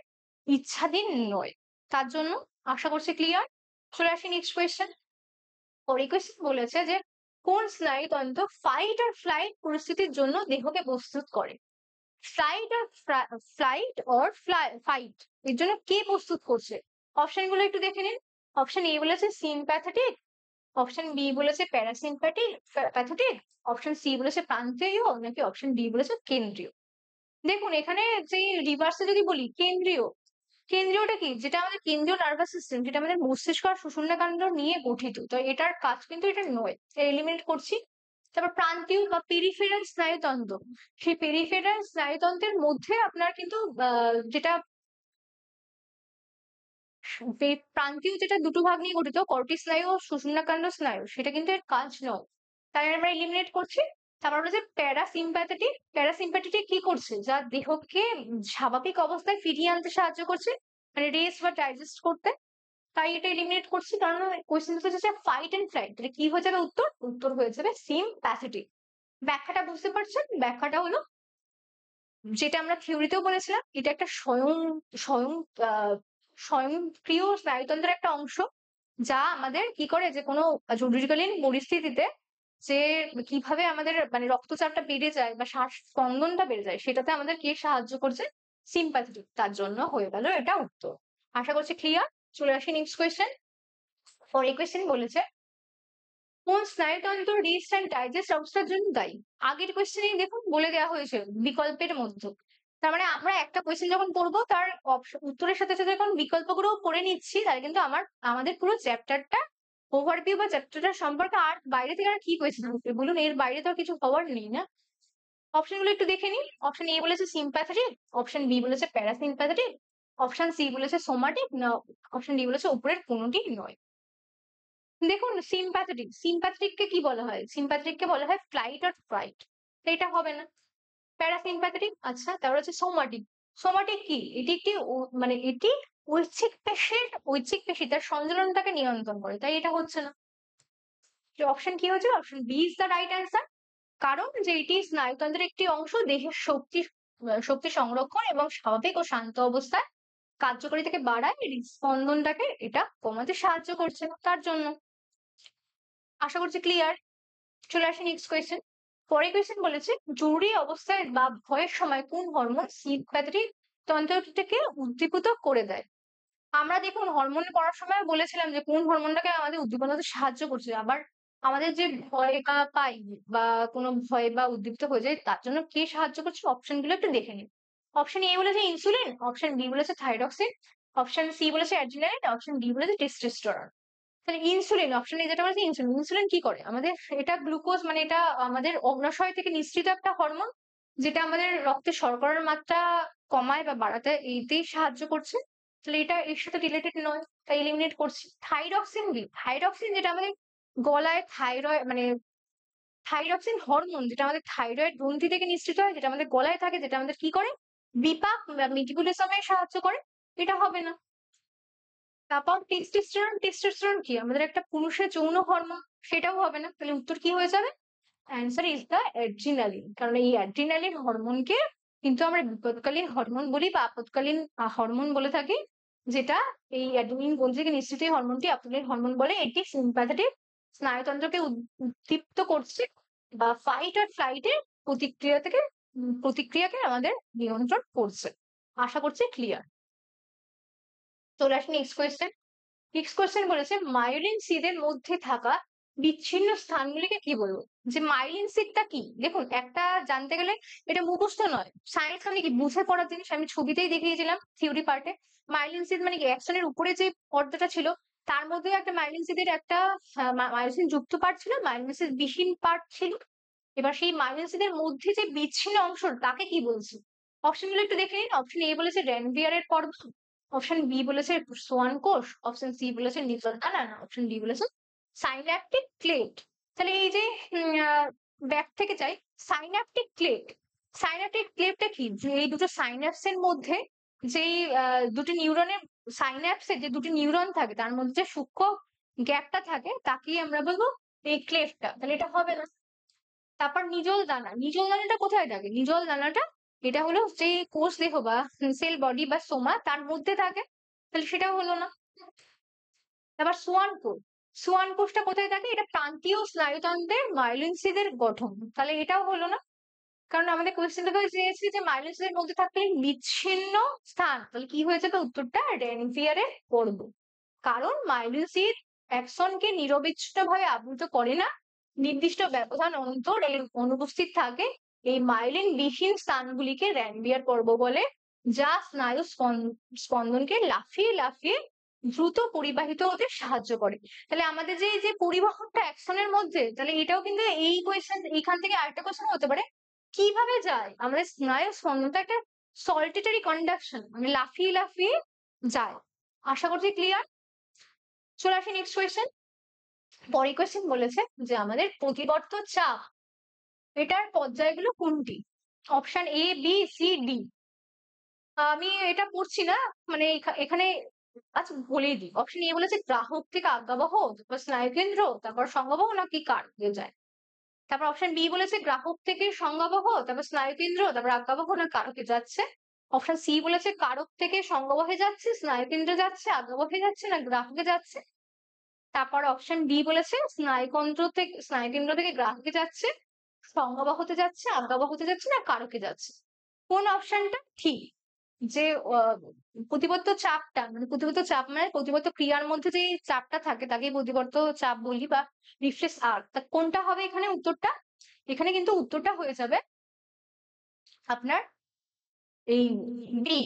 A: ইচ্ছাধীন নয়। তার জন্য আশা করছি ক্লিয়ার। চলে আসি নেক্সট কোয়েশ্চেন। পরের কোয়েশ্চেন বলেছে যে কোন স্নায়ুতন্ত্র ফাইট আর ফ্লাইট পরিস্থিতির জন্য দেহকে প্রস্তুত করে? ফাইট এর জন্য কে প্রস্তুত করছে? অপশন গুলো একটু দেখে নিন। অপশন এ বলেছে সিম্প্যাথেটিক, অপশন বি বলেছে প্যাথেটিক, অপশন সি বলেছে প্রান্তীয়, নাকি অপশন ডি বলেছে কেন্দ্রীয়। দেখুন এখানে যে রিভার্সে যদি বলি কেন্দ্রীয়, কেন্দ্রীয়টা কি? যেটা আমাদের কেন্দ্রীয় নার্ভাস সিস্টেম, যেটা আমাদের মস্তিষ্ক আর সুষুম্নাকাণ্ড নিয়ে গঠিত, তো এটার কাজ কিন্তু এটা নয়, এলিমিনেট করছি। তারপর প্রান্তীয় বা পেরিফেরাল স্নায়ুতন্ত্র, সেই পেরিফেরাল স্নায়ুতন্ত্রের মধ্যে আপনার কিন্তু যেটা প্রান্তীয়, যেটা দুটো ভাগ নিয়ে গঠিত, কর্টি স্নায়ু ও সুষুম্নাকাণ্ড স্নায়ু, সেটা কিন্তু এর কাজ নয়, তাই আমরা এলিমিনেট করছি। তারপর হচ্ছে প্যারাসিম্প্যাথেটিক। প্যারাসিম্প্যাথেটিক কি করছে? যা দেহকে স্বাভাবিক অবস্থায় ফিরিয়ে আনতে সাহায্য করছে, মানে রেস্ট বা ডাইজেস্ট করতে, তাই এটা এলিমিনেট করছি। কারণ কোয়েশ্চেন হচ্ছে ফাইট এন্ড ফ্লাইট, তাহলে কি হয়ে যাবে উত্তর? উত্তর হয়ে যাবে সিম্প্যাথেটিক। ব্যাখ্যাটা বুঝতে পারছেন? ব্যাখ্যাটা হলো যেটা আমরা থিওরিতেও বলেছিলাম, এটা একটা স্বয়ং আহ স্বয়ংক্রিয় স্নায়ুতন্ত্রের একটা অংশ, যা আমাদের কি করে, যে কোনো জরুরিকালীন পরিস্থিতিতে যে কিভাবে আমাদের মানে রক্তচাপটা বেড়ে যায় বা শ্বাস স্পন্দনটা বেড়ে যায়, সেটাতে আমাদের কে সাহায্য করছে? সিম্প্যাথেটিক। তার জন্য হয়ে গেল এটা উত্তর। আশা করছি ক্লিয়ার। চলে আসি নেক্সট কোয়েশ্চেন। পরের কোয়েশ্চেন বলেছে কোন স্নায়ুতন্ত্র রেস্ট অ্যান্ড ডাইজেস্ট অবস্থার জন্য দায়ী? আগের কোয়েশ্চেনেই দেখুন বলে দেওয়া হয়েছে বিকল্পের মধ্যে। তার মানে আমরা একটা কোয়েশ্চেন যখন পড়বো, তার উত্তরের সাথে সাথে যখন বিকল্পগুলো পড়ে নিচ্ছি, তাহলে কিন্তু আমাদের পুরো চ্যাপ্টারটা ওভারভিউ বা চ্যাপ্টারটা সম্পর্কে আর বাইরে থেকে আর কি কোয়েশ্চেন আসবে বলুন? এর বাইরে তো আর কিছু হওয়ার নেই না। অপশন গুলো একটু দেখে নিন। অপশন এ বলেছে সিম্প্যাথেটিক, অপশন বি বলেছে প্যারাসিম্প্যাথেটিক, অপশন সি বলেছে সোমাটিক, না অপশন ডি বলেছে উপরের কোনোটি নয়। দেখুন সিম্প্যাথেটিক কে কি বলা হয়? সিম্প্যাথেটিক কে বলা হয় ফ্লাইট আর ফ্রাইট, এটা হবে না। প্যারাসিম্প্যাথেটিক, আচ্ছা তারপর হচ্ছে সোমাটিক। সোমাটিক কি? এটি একটি মানে এটি ঐচ্ছিক পেশি তার সঞ্চালনটাকে নিয়ন্ত্রণ করে, তাই এটা হচ্ছে না। অপশন কি হচ্ছে? Option B is the right answer. কারণ যে এটি স্নায়ুতন্ত্রের একটি অংশ, দেহের শক্তি সংরক্ষণ এবং স্বাভাবিক ও শান্ত অবস্থায় কার্যকারিতাকে বাড়ায়, হৃদস্পন্দনটাকে এটা কমাতে সাহায্য করছে, তার জন্য। আশা করছি ক্লিয়ার। চলে আসি নেক্সট কোয়েশ্চেন। পরের কোয়েশ্চেন বলেছে জরুরি অবস্থায় বা ভয়ের সময় কোন হরমোন সিম্প্যাথেটিক তন্ত্রটিকে উদ্দীপিত করে দেয়? আমরা দেখুন হরমোন পড়ার সময় বলেছিলাম যে কোন হরমোনটাকে আমাদের উদ্দীপন হতে সাহায্য করছে। আবার আমাদের যে ভয় পাই বা কোনো ভয় বা উদ্দীপ্ত হয়ে যায়, তার জন্য কে সাহায্য করছে? অপশন গুলো একটু দেখে নিন। অপশন এ বলেছে ইনসুলিন, অপশন বি বলেছে থাইরক্সিন, অপশন সি বলেছে অ্যাড্রিনালিন, অপশন ডি বলেছে টেস্টোস্টেরন। তাহলে ইনসুলিন, অপশন এ যেটা বলেছে ইনসুলিন। ইনসুলিন কি করে? আমাদের এটা গ্লুকোজ, মানে এটা আমাদের অগ্নাশয় থেকে নিঃসৃত একটা হরমোন, যেটা আমাদের রক্তে শর্করার মাত্রা কমায় বা বাড়াতে এইতেই সাহায্য করছে, তাহলে এটা এর সাথে রিলেটেড নয়, তাই এলিমিনেট করছি। থাইরক্সিন কি? থাইরক্সিন যেটা আমাদের গলায় থাইরয়েড, মানে থাইরক্সিন হরমোন যেটা আমাদের থাইরয়েড গ্রন্থি থেকে নিঃসৃত হয়, যেটা আমাদের গলায় থাকে, যেটা আমাদের কি করে, বিপাক বা মেটিকুলেশনে সাহায্য করে, এটা হবে না। তারপর টেস্টোস্টেরন কি? আমাদের একটা পুরুষের যৌন হরমোন, সেটাও হবে না। তাহলে উত্তর কি হয়ে যাবে? Answer is the adrenaline. কারণ এই অ্যাড্রিনালিন হরমোনকে কিন্তু আমরা বিপদকালীন হরমোন বলি বা আপদকালীন হরমোন বলে থাকি, যেটা এই অ্যাড্রিনালিন গ্রন্থি থেকে নিঃসৃত এই হরমোনটি আপদকালীন হরমোন বলে। এটি সিম্প্যাথেটিক স্নায়ুতন্ত্রকে উদ্দীপ্ত করছে বা ফাইট আর ফ্লাইটের প্রতিক্রিয়াকে আমাদের নিয়ন্ত্রণ করছে। আশা করছি ক্লিয়ার। চলে আসি নেক্সট কোয়েশ্চেন। নেক্সট কোয়েশ্চেন বলেছে মায়োলিন সিদের মধ্যে থাকা বিচ্ছিন্ন স্থানগুলিকে কি বলবো? যে মাইলিন সিদটা কি? দেখুন একটা জানতে গেলে এটা মুখস্থ নয়, সায়েন্স মানে কি বুঝে পড়ার জিনিস। আমি ছবিতেই দেখিয়েছিলাম থিওরি পার্টে। মাইলিন সিদ মানে কি? অ্যাক্সনের উপরে যে পর্দাটা ছিল, তার মধ্যে একটা মাইলিন সিদের একটা মায়োসিন যুক্ত পার্ট ছিল, মাইলিন সিদ বিহীন পার্ট ছিল। এবার সেই মায়োসিন সিদের মধ্যে যে বিচ্ছিন্ন অংশ, তাকে কি বলছি? অপশন গুলো একটু দেখে নিন। অপশন এ বলেছে রেনভিয়ারের পর্ব, অপশন বি বলেছে সোয়ান কোষ, অপশন সি বলেছে নিকল কানান, অপশন ডি বলেছে সাইন্যাপটিক ক্লেট। তাহলে এই যে ব্যাক থেকে যাই, সাইন্যাপটিক ক্লেট, সাইন্যাপটিক ক্লেটটা কি? যে এই দুটো সাইন্যাপসের মধ্যে যেই দুটি নিউরনের, সাইন্যাপসের যে দুটি নিউরন থাকে তার মধ্যে যে সূক্ষ্ম গ্যাপটা থাকে তাকেই আমরা বলবো এই ক্লেফটটা। তাহলে এটা হবে না। তারপর নিজল দানা, নিজল দানাটা কোথায় থাকে? নিজল দানাটা এটা হলো যে কোষ দেহ বা সেল বডি বা সোমা তার মধ্যে থাকে, তাহলে সেটাও হলো না। তারপর সোয়ান কোষ, সোয়ান কোষটা কোথায় থাকে? এটা প্রান্তীয় স্নায়ুতন্ত্রের মাইলিনসিদের গঠন, তাহলে এটাও হলো না। কারণ আমাদের কোয়েশ্চেন থেকে চেয়েছি যে মাইলিনসিদের মধ্যে থাকলে বিচ্ছিন্ন স্থান, তাহলে কি হয়ে যাবে? উত্তরটা রেনভিয়ারে পড়ব। কারণ মাইলিনসিড অ্যাক্সনকে নিরবিচ্ছিন্ন ভাবে আবৃত করে না, নির্দিষ্ট ব্যবধান অন্তর এর অনুপস্থিত থাকে এই মাইলিন বিহীন স্থানগুলিকে র্যানভিয়ার পর্ব বলে, যা স্নায়ু স্পন্দনকে লাফিয়ে লাফিয়ে দ্রুত পরিবাহিত হতে সাহায্য করে। তাহলে আমাদের যে যে পরিবহনটা অ্যাকশনের মধ্যে, তাহলে এটাও কিন্তু এই কোয়েশ্চেন, এখান থেকে আরেকটা কোয়েশ্চেন হতে পারে, কিভাবে যায় আমাদের স্নায়ু স্পন্দনটা? একটা সলিটেটারি কন্ডাকশন, মানে লাফিয়ে লাফিয়ে যায়। আশা করছি ক্লিয়ার। চলে আসি নেক্সট কোয়েশ্চেন। পরের কোয়েশ্চেন বলেছে যে আমাদের প্রতিবর্ত চাপ এটার পর্যায়গুলো কোনটি? Option A, B, C, D. আমি এটা পড়ছি না, মানে এখানে আচ্ছা বলেই দিই। অপশন এ বলেছে গ্রাহক থেকে আজ্ঞাবহ, তারপর স্নায়ুকেন্দ্র, তারপর সংজ্ঞাবহ নাকি কারকে যায়। তারপর অপশন বি বলেছে গ্রাহক থেকে সংজ্ঞাবহ, তারপর স্নায়ুকেন্দ্র, তারপর আজ্ঞাবহ না কারকে যাচ্ছে। অপশন সি বলেছে কারক থেকে সংজ্ঞাবহে যাচ্ছে, স্নায়ুকেন্দ্রে যাচ্ছে, আজ্ঞাবহে যাচ্ছে না গ্রাহকে যাচ্ছে। তারপর অপশন ডি বলেছে স্নায়ুকেন্দ্র থেকে গ্রাহকে যাচ্ছে, সংজ্ঞাবহতে যাচ্ছে, আজ্ঞাবহতে যাচ্ছে না কারকে যাচ্ছে। কোন অপশনটা ঠিক? যে প্রতিবর্ত চাপটা, মানে প্রতিবর্ত চাপ মানে প্রতিবর্ত ক্রিয়ার মধ্যে যে চাপটা থাকে তাকে প্রতিবর্ত চাপ বলি বা রিফ্লেক্স আর্ক, তা কোনটা হবে এখানে উত্তরটা? এখানে কিন্তু উত্তরটা হয়ে যাবে আপনার এই B,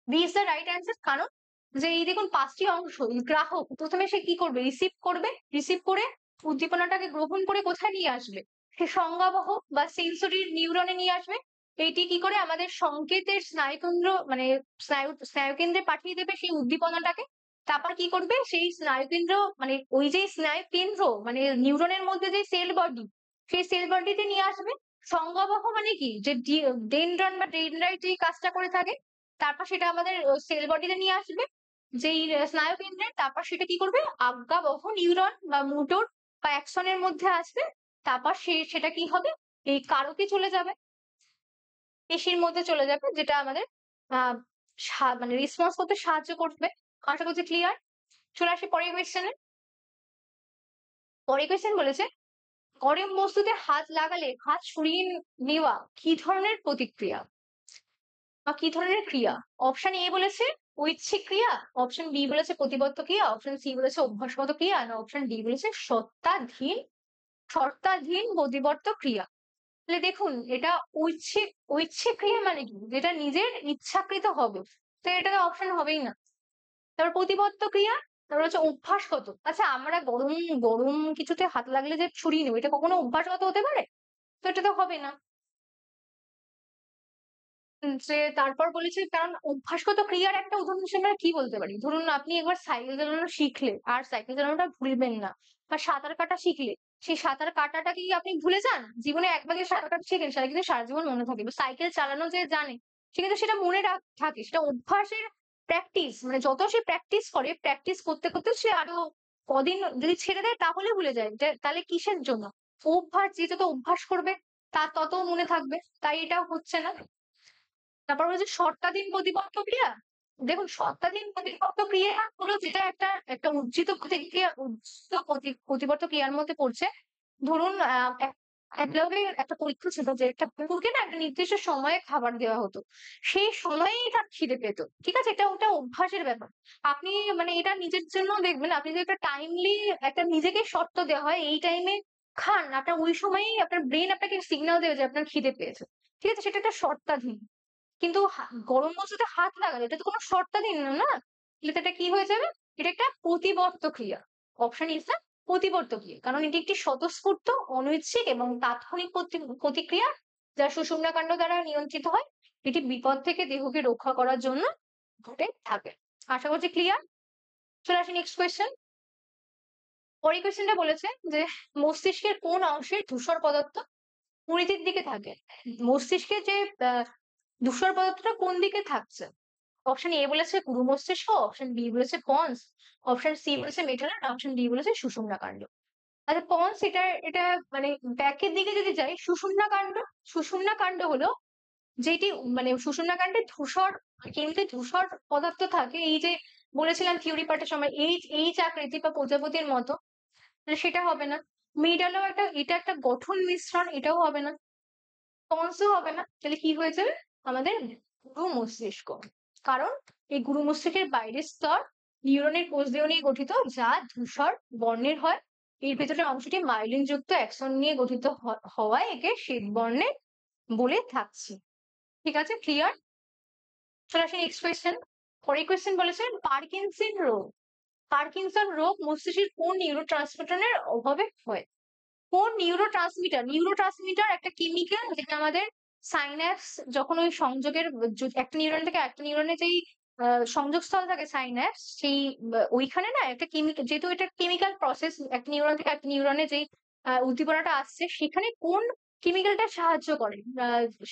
A: B is the right answer. কারণ যে এই দেখুন পাঁচটি অংশ, গ্রাহক প্রথমে সে কি করবে? রিসিভ করবে, রিসিভ করে উদ্দীপনাটাকে গ্রহণ করে কোথায় নিয়ে আসবে? সে সংজ্ঞাবহ বা সেন্সরি নিউরনে নিয়ে আসবে। এইটি কি করে আমাদের সংকেতের স্নায়ুকেন্দ্র, মানে স্নায়ুকেন্দ্রে পাঠিয়ে দেবে সেই উদ্দীপনাটাকে। তারপর কি করবে? সেই স্নায়ুকেন্দ্র মানে ওই যে স্নায়ুকেন্দ্র মানে নিউরনের মধ্যে যে সেল বডি, সেই সেল বডিতে নিয়ে আসবে। সংজ্ঞাবহ মানে কি? যে ডেনড্রন বা ডেনড্রাইট যে কাজটা করে থাকে, তারপর সেটা আমাদের সেল বডিতে নিয়ে আসবে যেই স্নায়ু কেন্দ্রে। তারপর সেটা কি করবে? আজ্ঞাবহ নিউরন বা মোটর বা অ্যাকশনের মধ্যে আসবে। তারপর সেটা কি হবে? এই কারকে চলে যাবে, পেশির মধ্যে চলে যাবে, যেটা আমাদের আহ মানে রেসপন্স করতে সাহায্য করবে। আশা করছি ক্লিয়ার। চলে আসি পরের কোয়েশ্চেনে। পরের কোয়েশ্চেন বলেছে গরম বস্তুতে হাত লাগালে হাত সরিয়ে নেওয়া কি ধরনের প্রতিক্রিয়া বা কি ধরনের ক্রিয়া? অপশন এ বলেছে ঐচ্ছিক ক্রিয়া, অপশন বি বলেছে প্রতিবর্ত ক্রিয়া, অপশন সি বলেছে অভ্যাসগত ক্রিয়া, না অপশন ডি বলেছে শর্তাধীন প্রতিবর্ত ক্রিয়া। তাহলে দেখুন এটা ঐচ্ছিক, ঐচ্ছিক ক্রিয়া মানে কি? যেটা নিজের ইচ্ছাকৃত হবে, তো এটা তো অপশন হবেই না। তারপর প্রতিবর্ত ক্রিয়া, তারপর হচ্ছে অভ্যাসগত। আচ্ছা আমরা গরম গরম কিছুতে হাত লাগলে যে ছড়িয়ে নেবো, এটা কখনো অভ্যাসগত হতে পারে? তো এটা তো হবে না। যে তারপর বলেছে, কারণ অভ্যাসগত ক্রিয়ার একটা উদাহরণ হিসেবে আমরা কি বলতে পারি? ধরুন আপনি একবার সাইকেল চালানো শিখলে আর সাইকেল চালানোটা ভুলবেন না, বা সাঁতার কাটা শিখলে সেই সাঁতার কাটাটা কি আপনি ভুলে যান? জীবনে একবার যে সাঁতার কাটা শিখেন সেটা কিন্তু সারা জীবন মনে থাকে। সাইকেল চালানো যে জানে সে কিন্তু সেটা মনে থাকে, সেটা অভ্যাসের প্র্যাকটিস, মানে যত সে প্র্যাকটিস করে, প্র্যাকটিস করতে করতে সে আরো কদিন যদি ছেড়ে দেয় তাহলে ভুলে যায়। তাহলে কিসের জন্য? অভ্যাস, যে যত অভ্যাস করবে তার তত মনে থাকবে, তাই এটাও হচ্ছে না। তারপর হচ্ছে শর্তাধীন প্রতিবর্ত ক্রিয়া। দেখুন শর্তাধীন প্রতিবর্ত ক্রিয়া হলো যেটা একটা একটা উজ্জিত প্রতিক্রিয়া, উজ্জিত প্রতিবর্ত ক্রিয়ার মধ্যে পড়ছে। ধরুন একলগে একটা পরীক্ষা ছিল যে একটা কুকুরকে না একটা নির্দিষ্ট সময়ে খাবার দেওয়া হতো, সেই সময়েই তার খিদে পেত। ঠিক আছে, এটা ওটা অভ্যাসের ব্যাপার। আপনি মানে এটা নিজের জন্য দেখবেন, আপনি যদি একটা টাইমলি একটা নিজেকে শর্ত দেওয়া হয় এই টাইমে খান, আপনার ওই সময়ই আপনার ব্রেন আপনাকে সিগন্যাল দেবে যে আপনার খিদে পেয়েছে। ঠিক আছে, সেটা একটা শর্তাধীন। কিন্তু গরম বস্তুতে হাত লাগালে এটা তো কোনো শর্তাধীন না, না? তাহলে তো এটা কি হয়ে যাবে? এটা একটা প্রতিবর্ত ক্রিয়া। অপশন ইজ দা প্রতিবর্ত ক্রিয়া, কারণ এটি একটি স্বতঃস্ফূর্ত, অনৈচ্ছিক এবং তাৎক্ষণিক প্রতিক্রিয়া, যা সুষুম্নাকাণ্ড দ্বারা নিয়ন্ত্রিত হয়। এটি বিপদ থেকে দেহকে রক্ষা করার জন্য ঘটে থাকে। আশা করছি ক্লিয়ার। চলে আসি নেক্সট কোয়েশ্চেন। পরের কোয়েশ্চেনটা বলেছে যে মস্তিষ্কের কোন অংশে ধূসর পদার্থ পরিধির দিকে থাকে? মস্তিষ্কের যে ধূসর পদার্থটা কোন দিকে থাকছে? অপশন এ বলেছে গুরু মস্তিষ্ক, অপশন বি বলেছে পন্স, অপশন সি বলেছে মেডুলা, অপশন ডি বলেছে সুষুম্নাকাণ্ড। আচ্ছা পন্স এটা মানে ব্যাকের দিকে যদি যাই, সুষুম্নাকাণ্ড হলো যেটি মানে সুষুম্নাকাণ্ডে ধূসর কেন্দ্রে ধূসর পদার্থ থাকে, এই যে বলেছিলাম থিওরি পার্টের সময় এইচ আকৃতি বা প্রজাপতির মতো, সেটা হবে না। মিডালও এটা একটা গঠন মিশ্রণ, এটাও হবে না। পন্সও হবে না। তাহলে কি হয়ে যাবে? আমাদের গুরু মস্তিষ্ক। কারণ এই গুরু মস্তিষ্কের বাইরের স্তর নিউরনের কোষ দেহ নিয়ে গঠিত, যা ধূসর বর্ণের হয়। এর ভেতরের অংশটি মাইলিন যুক্ত অ্যাক্সন নিয়ে গঠিত হওয়ায় একে শ্বেত বর্ণের বলে থাকছে। ঠিক আছে, ক্লিয়ার। চলে আসি নেক্সট কোয়েশ্চেন। পরের কোয়েশ্চেন বলেছে পার্কিনসন রোগ। পার্কিনসন রোগ মস্তিষ্কের কোন নিউরোট্রান্সমিটারের অভাবে হয়? কোন নিউরোট্রান্সমিটার একটা কেমিক্যাল যেটা আমাদের সাইন্যাপস, যখন ওই সংযোগের একটা নিউরন থেকে একটা নিউরনে যেই সংযোগস্থল থাকে সাইন্যাপস, সেই ওইখানে না একটা কেমিক্যাল, যেহেতু এটা কেমিক্যাল প্রসেস, একটা নিউরন থেকে একটা নিউরনে যেই উদ্দীপনাটা আসছে, সেখানে কোন কেমিক্যালটা সাহায্য করে?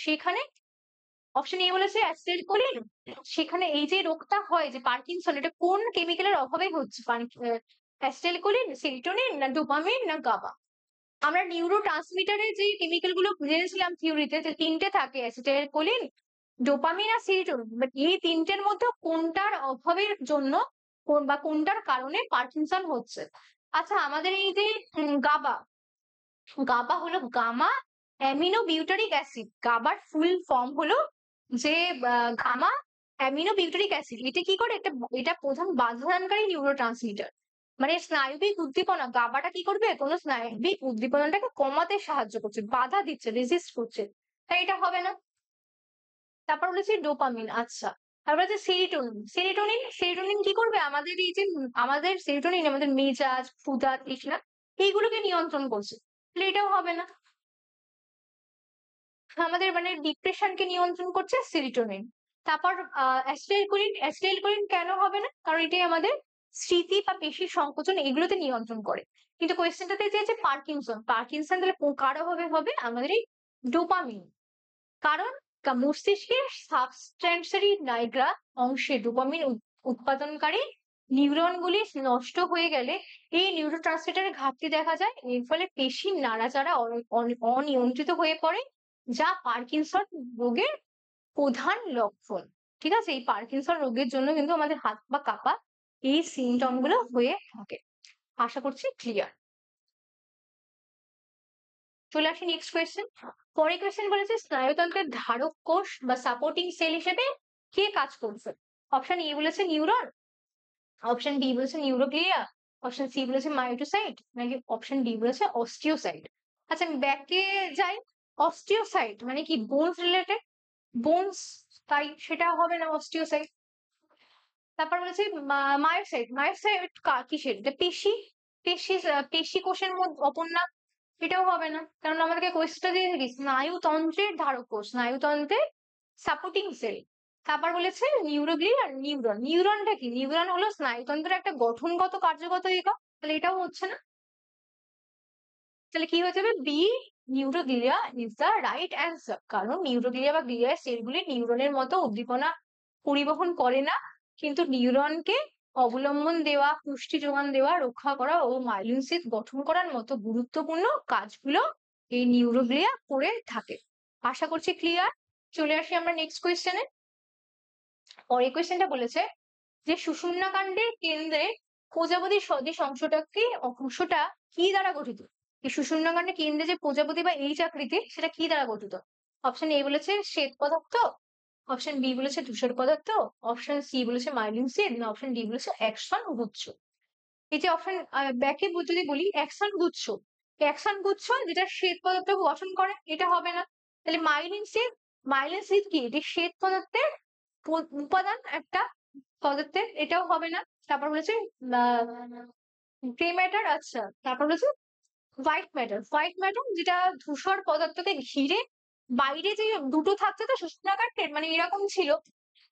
A: সেখানে অপশন এ বলেছে অ্যাসিটাইলকোলিন। সেখানে এই যে রোগটা হয় যে পার্কিনসন, এটা কোন কেমিক্যালের অভাবে হচ্ছে? অ্যাসিটাইলকোলিন, সেরোটোনিন, না ডোপামিন, না গাবা? আমরা নিউরো ট্রান্সমিটারের যে কেমিক্যাল গুলো জেনেছিলাম থিওরিতে, যে তিনটে থাকে অ্যাসিটাইলকোলিন, ডোপামিন আর সেরোটোনিন, বাট এই তিনটের মধ্যে কোনটার অভাবের জন্য বা কোনটার কারণে পার্কিনসন হচ্ছে? আচ্ছা আমাদের এই যে গাবা, গাবা হলো গামা অ্যামিনো বিউটারিক অ্যাসিড। গাবার ফুল ফর্ম হলো যে গামা অ্যামিনো বিউটারিক অ্যাসিড। এটা কি করে? এটা প্রধান বাধাদানকারী নিউরোট্রান্সমিটার। মানে স্নায়বিক উদ্দীপনা, গাবাটা কি করবে? কোনো স্নায়বিক উদ্দীপনাটাকে কমাতে সাহায্য করছে, বাধা দিচ্ছে, রেজিস্ট করছে। তাই এটা হবে না। তারপর বলেছি ডোপামিন। আচ্ছা, তারপর হচ্ছে সেরিটোনিন। সেরিটোনিন কি করবে? আমাদের এই যে আমাদের সেরিটোনিন আমাদের মেজাজ, ক্ষুধা, তৃষ্ণা এইগুলোকে নিয়ন্ত্রণ করছে। তাহলে এটাও হবে না। আমাদের মানে ডিপ্রেশনকে নিয়ন্ত্রণ করছে সেরিটোনিন। তারপর অ্যাসিটাইলকোলিন কেন হবে না? কারণ এটাই আমাদের স্মৃতি বা পেশির সংকোচন এগুলোতে নিয়ন্ত্রণ করে। কিন্তু কোয়েশ্চেনটাতে চেয়েছে পার্কিনসন। পার্কিনসন তাহলে কার অভাবে হবে? আমাদের এই ডোপামিন। কারণ মস্তিষ্কের সাবস্ট্যান্সারি নাইগ্রা অংশে ডোপামিন উৎপাদনকারী নিউরনগুলি নষ্ট হয়ে গেলে এই নিউরোট্রান্সমিটারের ঘাটতি দেখা যায়। এর ফলে পেশির নাড়াচাড়া অনিয়ন্ত্রিত হয়ে পড়ে, যা পার্কিনসন রোগের প্রধান লক্ষণ। ঠিক আছে, এই পার্কিনসন রোগের জন্য কিন্তু আমাদের হাত পা কাঁপা, এই সিমটম গুলো হয়ে থাকে। আশা করছি ক্লিয়ার। চলে আসি নেক্সট কোয়েশ্চেন। পরের কোয়েশ্চেন বলেছে স্নায়ুতন্ত্রের ধারক কোষ বা সাপোর্টিং সেল হিসেবে কে কাজ করছে? অপশন এ বলেছে নিউরন, অপশন বি বলেছে নিউরোগ্লিয়া, অপশন সি বলেছে মায়োটোসাইট, নাকি অপশন ডি বলেছে অস্টিওসাইট। আচ্ছা আমি ব্যাকে যাই। অস্টিওসাইট মানে কি? বোনস রিলেটেড, বোনস, তাই সেটা হবে না অস্টিওসাইট। তারপর বলেছে মায়োসাইট। মায়োসাইট কিসের? এটা পেশি, পেশি, পেশি কোষের মধ্যে অপর নাম। এটাও হবে না, কারণ আমাদেরকে কোয়েশ্চেনটা দিয়ে দিবি স্নায়ুতন্ত্রের ধারক কোষ, স্নায়ুতন্ত্রের সাপোর্টিং সেল। তারপর বলেছে নিউরোগ্লিয়া আর নিউরন। নিউরনটা কি? নিউরন হলো স্নায়ুতন্ত্রের একটা গঠনগত কার্যগত একক। তাহলে এটাও হচ্ছে না। তাহলে কি হয়ে যাবে? B, neuroglia is the right answer. কারণ নিউরোগ্লিয়া বা গ্লিয়ার সেলগুলি নিউরনের মতো উদ্দীপনা পরিবহন করে না, কিন্তু নিউরনকে অবলম্বন দেওয়া, পুষ্টি যোগান দেওয়া, রক্ষা করা ও মাইলিন শীথ গঠন করার মতো গুরুত্বপূর্ণ কাজগুলো এই নিউরোগ্লিয়া করে থাকে। আশা করছি ক্লিয়ার। চলে আসি আমরা নেক্সট কোয়েশ্চেনে। পরের কোয়েশ্চেনটা বলেছে যে সুষুম্নাকাণ্ডের কেন্দ্রে প্রজাপতির সদৃশ অংশটা কি দ্বারা গঠিত? এই সুষুম্নাকাণ্ডের কেন্দ্রে যে প্রজাপতি বা এইচ আকৃতি, সেটা কি দ্বারা গঠিত? অপশন এ বলেছে শ্বেত পদার্থ, অপশন বি বলেছে ধূসর পদার্থ, অপশন সি বলেছে মাইলিন সিড, না অপশন ডি বলেছে অ্যাক্সন গুচ্ছ। এই যে অপশন ব্যাকে যদি বলি অ্যাক্সন গুচ্ছ, অ্যাক্সন গুচ্ছ যেটা শ্বেত পদার্থ গঠন করে, এটা হবে না। তাহলে মাইলিন সিড, মাইলিন সিড কি? এটি শ্বেত পদার্থের উপাদান একটা পদার্থের, এটাও হবে না। তারপর বলেছে গ্রে ম্যাটার। আচ্ছা তারপর বলেছে হোয়াইট ম্যাটার। হোয়াইট ম্যাটার যেটা ধূসর পদার্থকে ঘিরে বাইরে যে দুটো থাকছে তো শোষণাগারটের, মানে এরকম ছিল,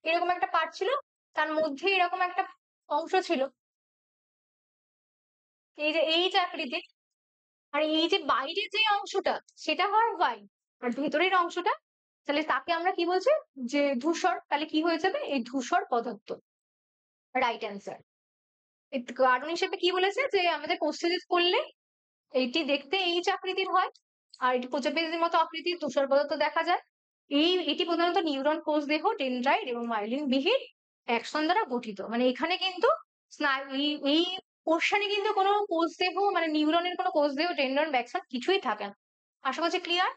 A: এরকম একটা পার্ট ছিল, তার মধ্যে এরকম একটা অংশ ছিল, এই যে আকৃতির। আর এই যে বাইরের যে অংশটা সেটা হয় হোয়াইট, আর ভেতরের অংশটা, তাহলে তাকে আমরা কি বলছি, যে ধূসর। তাহলে কি হয়ে যাবে, এই ধূসর পদার্থ, রাইট অ্যান্সার। কারণ হিসেবে কি বলেছে, যে আমাদের কোষেলিস করলে এইটি দেখতে এই যে আকৃতির হয়, আর এটি প্রজাপতির মতো আকৃতির ধূসর পদার্থ দেখা যায়। এটি প্রধানত নিউরন কোষ দেহ, ডেনড্রাইট এবং মাইলিন বিহীন অ্যাক্সন দ্বারা গঠিত। মানে এখানে কিন্তু স্নায়ু এই পোর্শনে কিন্তু কোনো কোষ দেহ, মানে নিউরনের কোনো কোষ দেহ, ডেনড্রন, ব্যাকসন কিছুই থাকে না। আশা করছি ক্লিয়ার।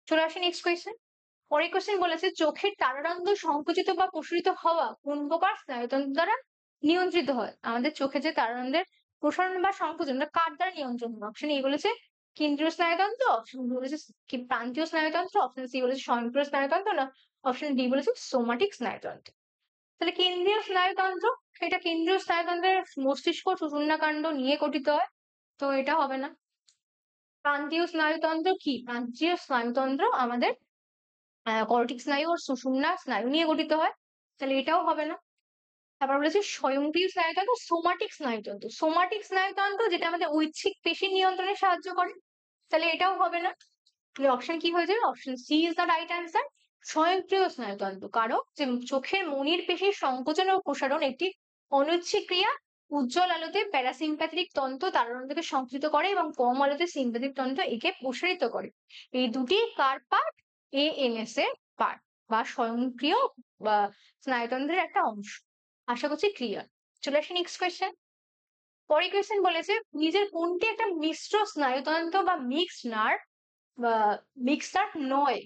A: চলে আসি নেক্সট কোয়েশ্চেন। পরের কোয়েশ্চেন বলেছে, চোখের তারারন্ধ্র সংকুচিত বা প্রসারিত হওয়া কোন প্রকার স্নায়ুতন্ত্র দ্বারা নিয়ন্ত্রিত হয়? আমাদের চোখে যে তারারন্ধ্রের প্রসারণ বা সংকুচন কার দ্বারা নিয়ন্ত্রণ হয়? অপশন এ বলেছে কেন্দ্রীয় স্নায়ুতন্ত্র, অপশন বি বলেছে প্রান্তীয় স্নায়ুতন্ত্র, অপশন সি বলেছে স্বয়ংক্রিয় স্নায়ুতন্ত্র, না অপশন ডি বলেছে সোমাটিক স্নায়ুতন্ত্র। তাহলে কেন্দ্রীয় স্নায়ুতন্ত্র, এটা কেন্দ্রীয় স্নায়ুতন্ত্রের মস্তিষ্ক সুষুম্নাকাণ্ড নিয়ে গঠিত হয়, তো এটা হবে না। প্রান্তীয় স্নায়ুতন্ত্র কি? প্রান্তীয় স্নায়ুতন্ত্র আমাদের কর্টিক স্নায়ু আর সুষুম্না স্নায়ু নিয়ে গঠিত হয়, তাহলে এটাও হবে না। তারপর বলেছে স্বয়ংক্রিয় স্নায়ুতন্ত্র, সোমাটিক স্নায়ুতন্ত্র। সোমাটিক স্নায়ুতন্ত্র যেটা আমাদের ঐচ্ছিক পেশি নিয়ন্ত্রণে সাহায্য করে, তাহলে এটাও হবে না। তাহলে অপশন কি হয়ে যাবে? Option C is the right answer, স্বয়ংক্রিয় স্নায়ুতন্ত্র। কারণ যে চোখের মনির পেশির সংকোচন ও প্রসারণ একটি অনৈচ্ছিক ক্রিয়া। উজ্জ্বল আলোতে প্যারাসিম্প্যাথিক তন্ত্র তারারন্ধ্রকে সংকুচিত করে এবং কম আলোতে সিম্প্যাথিক তন্ত্র একে প্রসারিত করে। এই দুটি কার পার্ট? এএনএস এর পার্ট, বা স্বয়ংক্রিয় বা স্নায়ুতন্ত্রের একটা অংশ। আশা করছি ক্লিয়ার। চলে আসি নেক্সট কোয়েশ্চেন। পরের কোয়েশ্চেন বলেছে, নিজের কোনটি একটা মিশ্র স্নায়ুতন্ত্র বা মিক্সড নার্ভ বা মিক্সার নয়?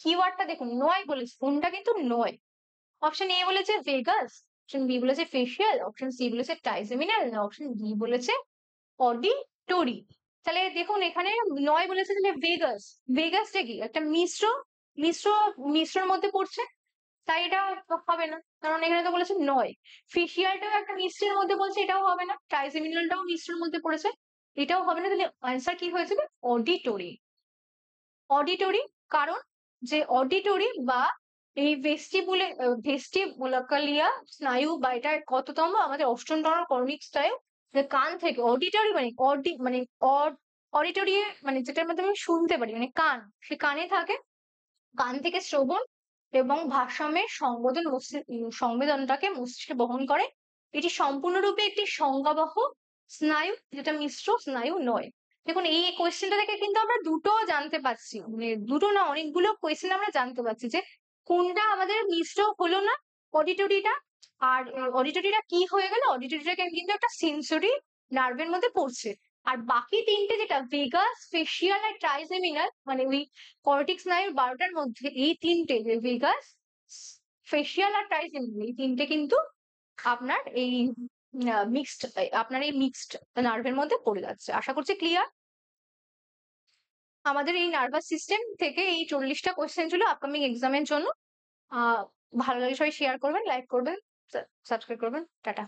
A: কিওয়ার্ডটা দেখুন, নয় বলেছে, কোনটা কিন্তু নয়। অপশন এ বলেছে ভেগাস, অপশন বি বলেছে ফেসিয়াল, অপশন সি বলেছে টাইজেমিনাল, অপশন ডি বলেছে অডিটোরি। তাহলে দেখুন এখানে নয় বলেছে, তাহলে ভেগাস, ভেগাসটা কি একটা মিশ্র, মিশ্র মিশ্রর মধ্যে পড়ছে, তাই এটা হবে না, কারণ এখানে তো বলেছে নয়। ফেসিয়ালটাও একটা মিশ্রের মধ্যে বলছে, এটাও হবে না। ট্রাইজেমিনালটাও মিশ্রের মধ্যে পড়েছে, এটাও হবে না। তাহলে আনসার কি হয়ে যাবে? অডিটোরি। অডিটরি, কারণ যে অডিটরি বা এই ভেস্টিবুলাকালিয়া স্নায়ু, বা এটা কততম, আমাদের অষ্টমতম কর্ণিক স্নায়ু, যে কান থেকে অডিটরি মানে মানে অডিটরি মানে যেটার মাধ্যমে আমি শুনতে পারি, মানে কান, সে কানে থাকে, কান থেকে শ্রবণ এবং ভারসাম্যের সংবেদনটাকে মস্তিষ্কে বহন করে। এটি সম্পূর্ণরূপে একটি সংজ্ঞাবহ স্নায়ু, যেটা মিশ্র স্নায়ু নয়। দেখুন এই কোয়েশ্চেনটা থেকে কিন্তু আমরা দুটো জানতে পারছি, মানে দুটো না অনেকগুলো কোয়েশ্চেন আমরা জানতে পারছি যে কোনটা আমাদের মিশ্র হলো না, অডিটরিটা। আর অডিটরিটা কি হয়ে গেল, অডিটরিটা কিন্তু একটা সেন্সরি নার্ভের মধ্যে পড়ছে। আর বাকি তিনটে যেটা ভেগাস, ফেসিয়াল আর ট্রাইজেমিনাল, মানে ওই কর্টিক স্নায়ুর 12টার মধ্যে এই তিনটে, যে ভেগাস, ফেসিয়াল আর ট্রাইজেমিনাল, এই তিনটে কিন্তু আপনার এই মিক্সড, আপনার এই মিক্সড নার্ভের মধ্যে পড়ে যাচ্ছে। আশা করছি ক্লিয়ার। আমাদের এই নার্ভাস সিস্টেম থেকে এই 40টা কোয়েশ্চেন ছিল আপকামিং এক্সামের জন্য। ভালো লাগে সবাই শেয়ার করবেন, লাইক করবেন, সাবস্ক্রাইব করবেন। টাটা।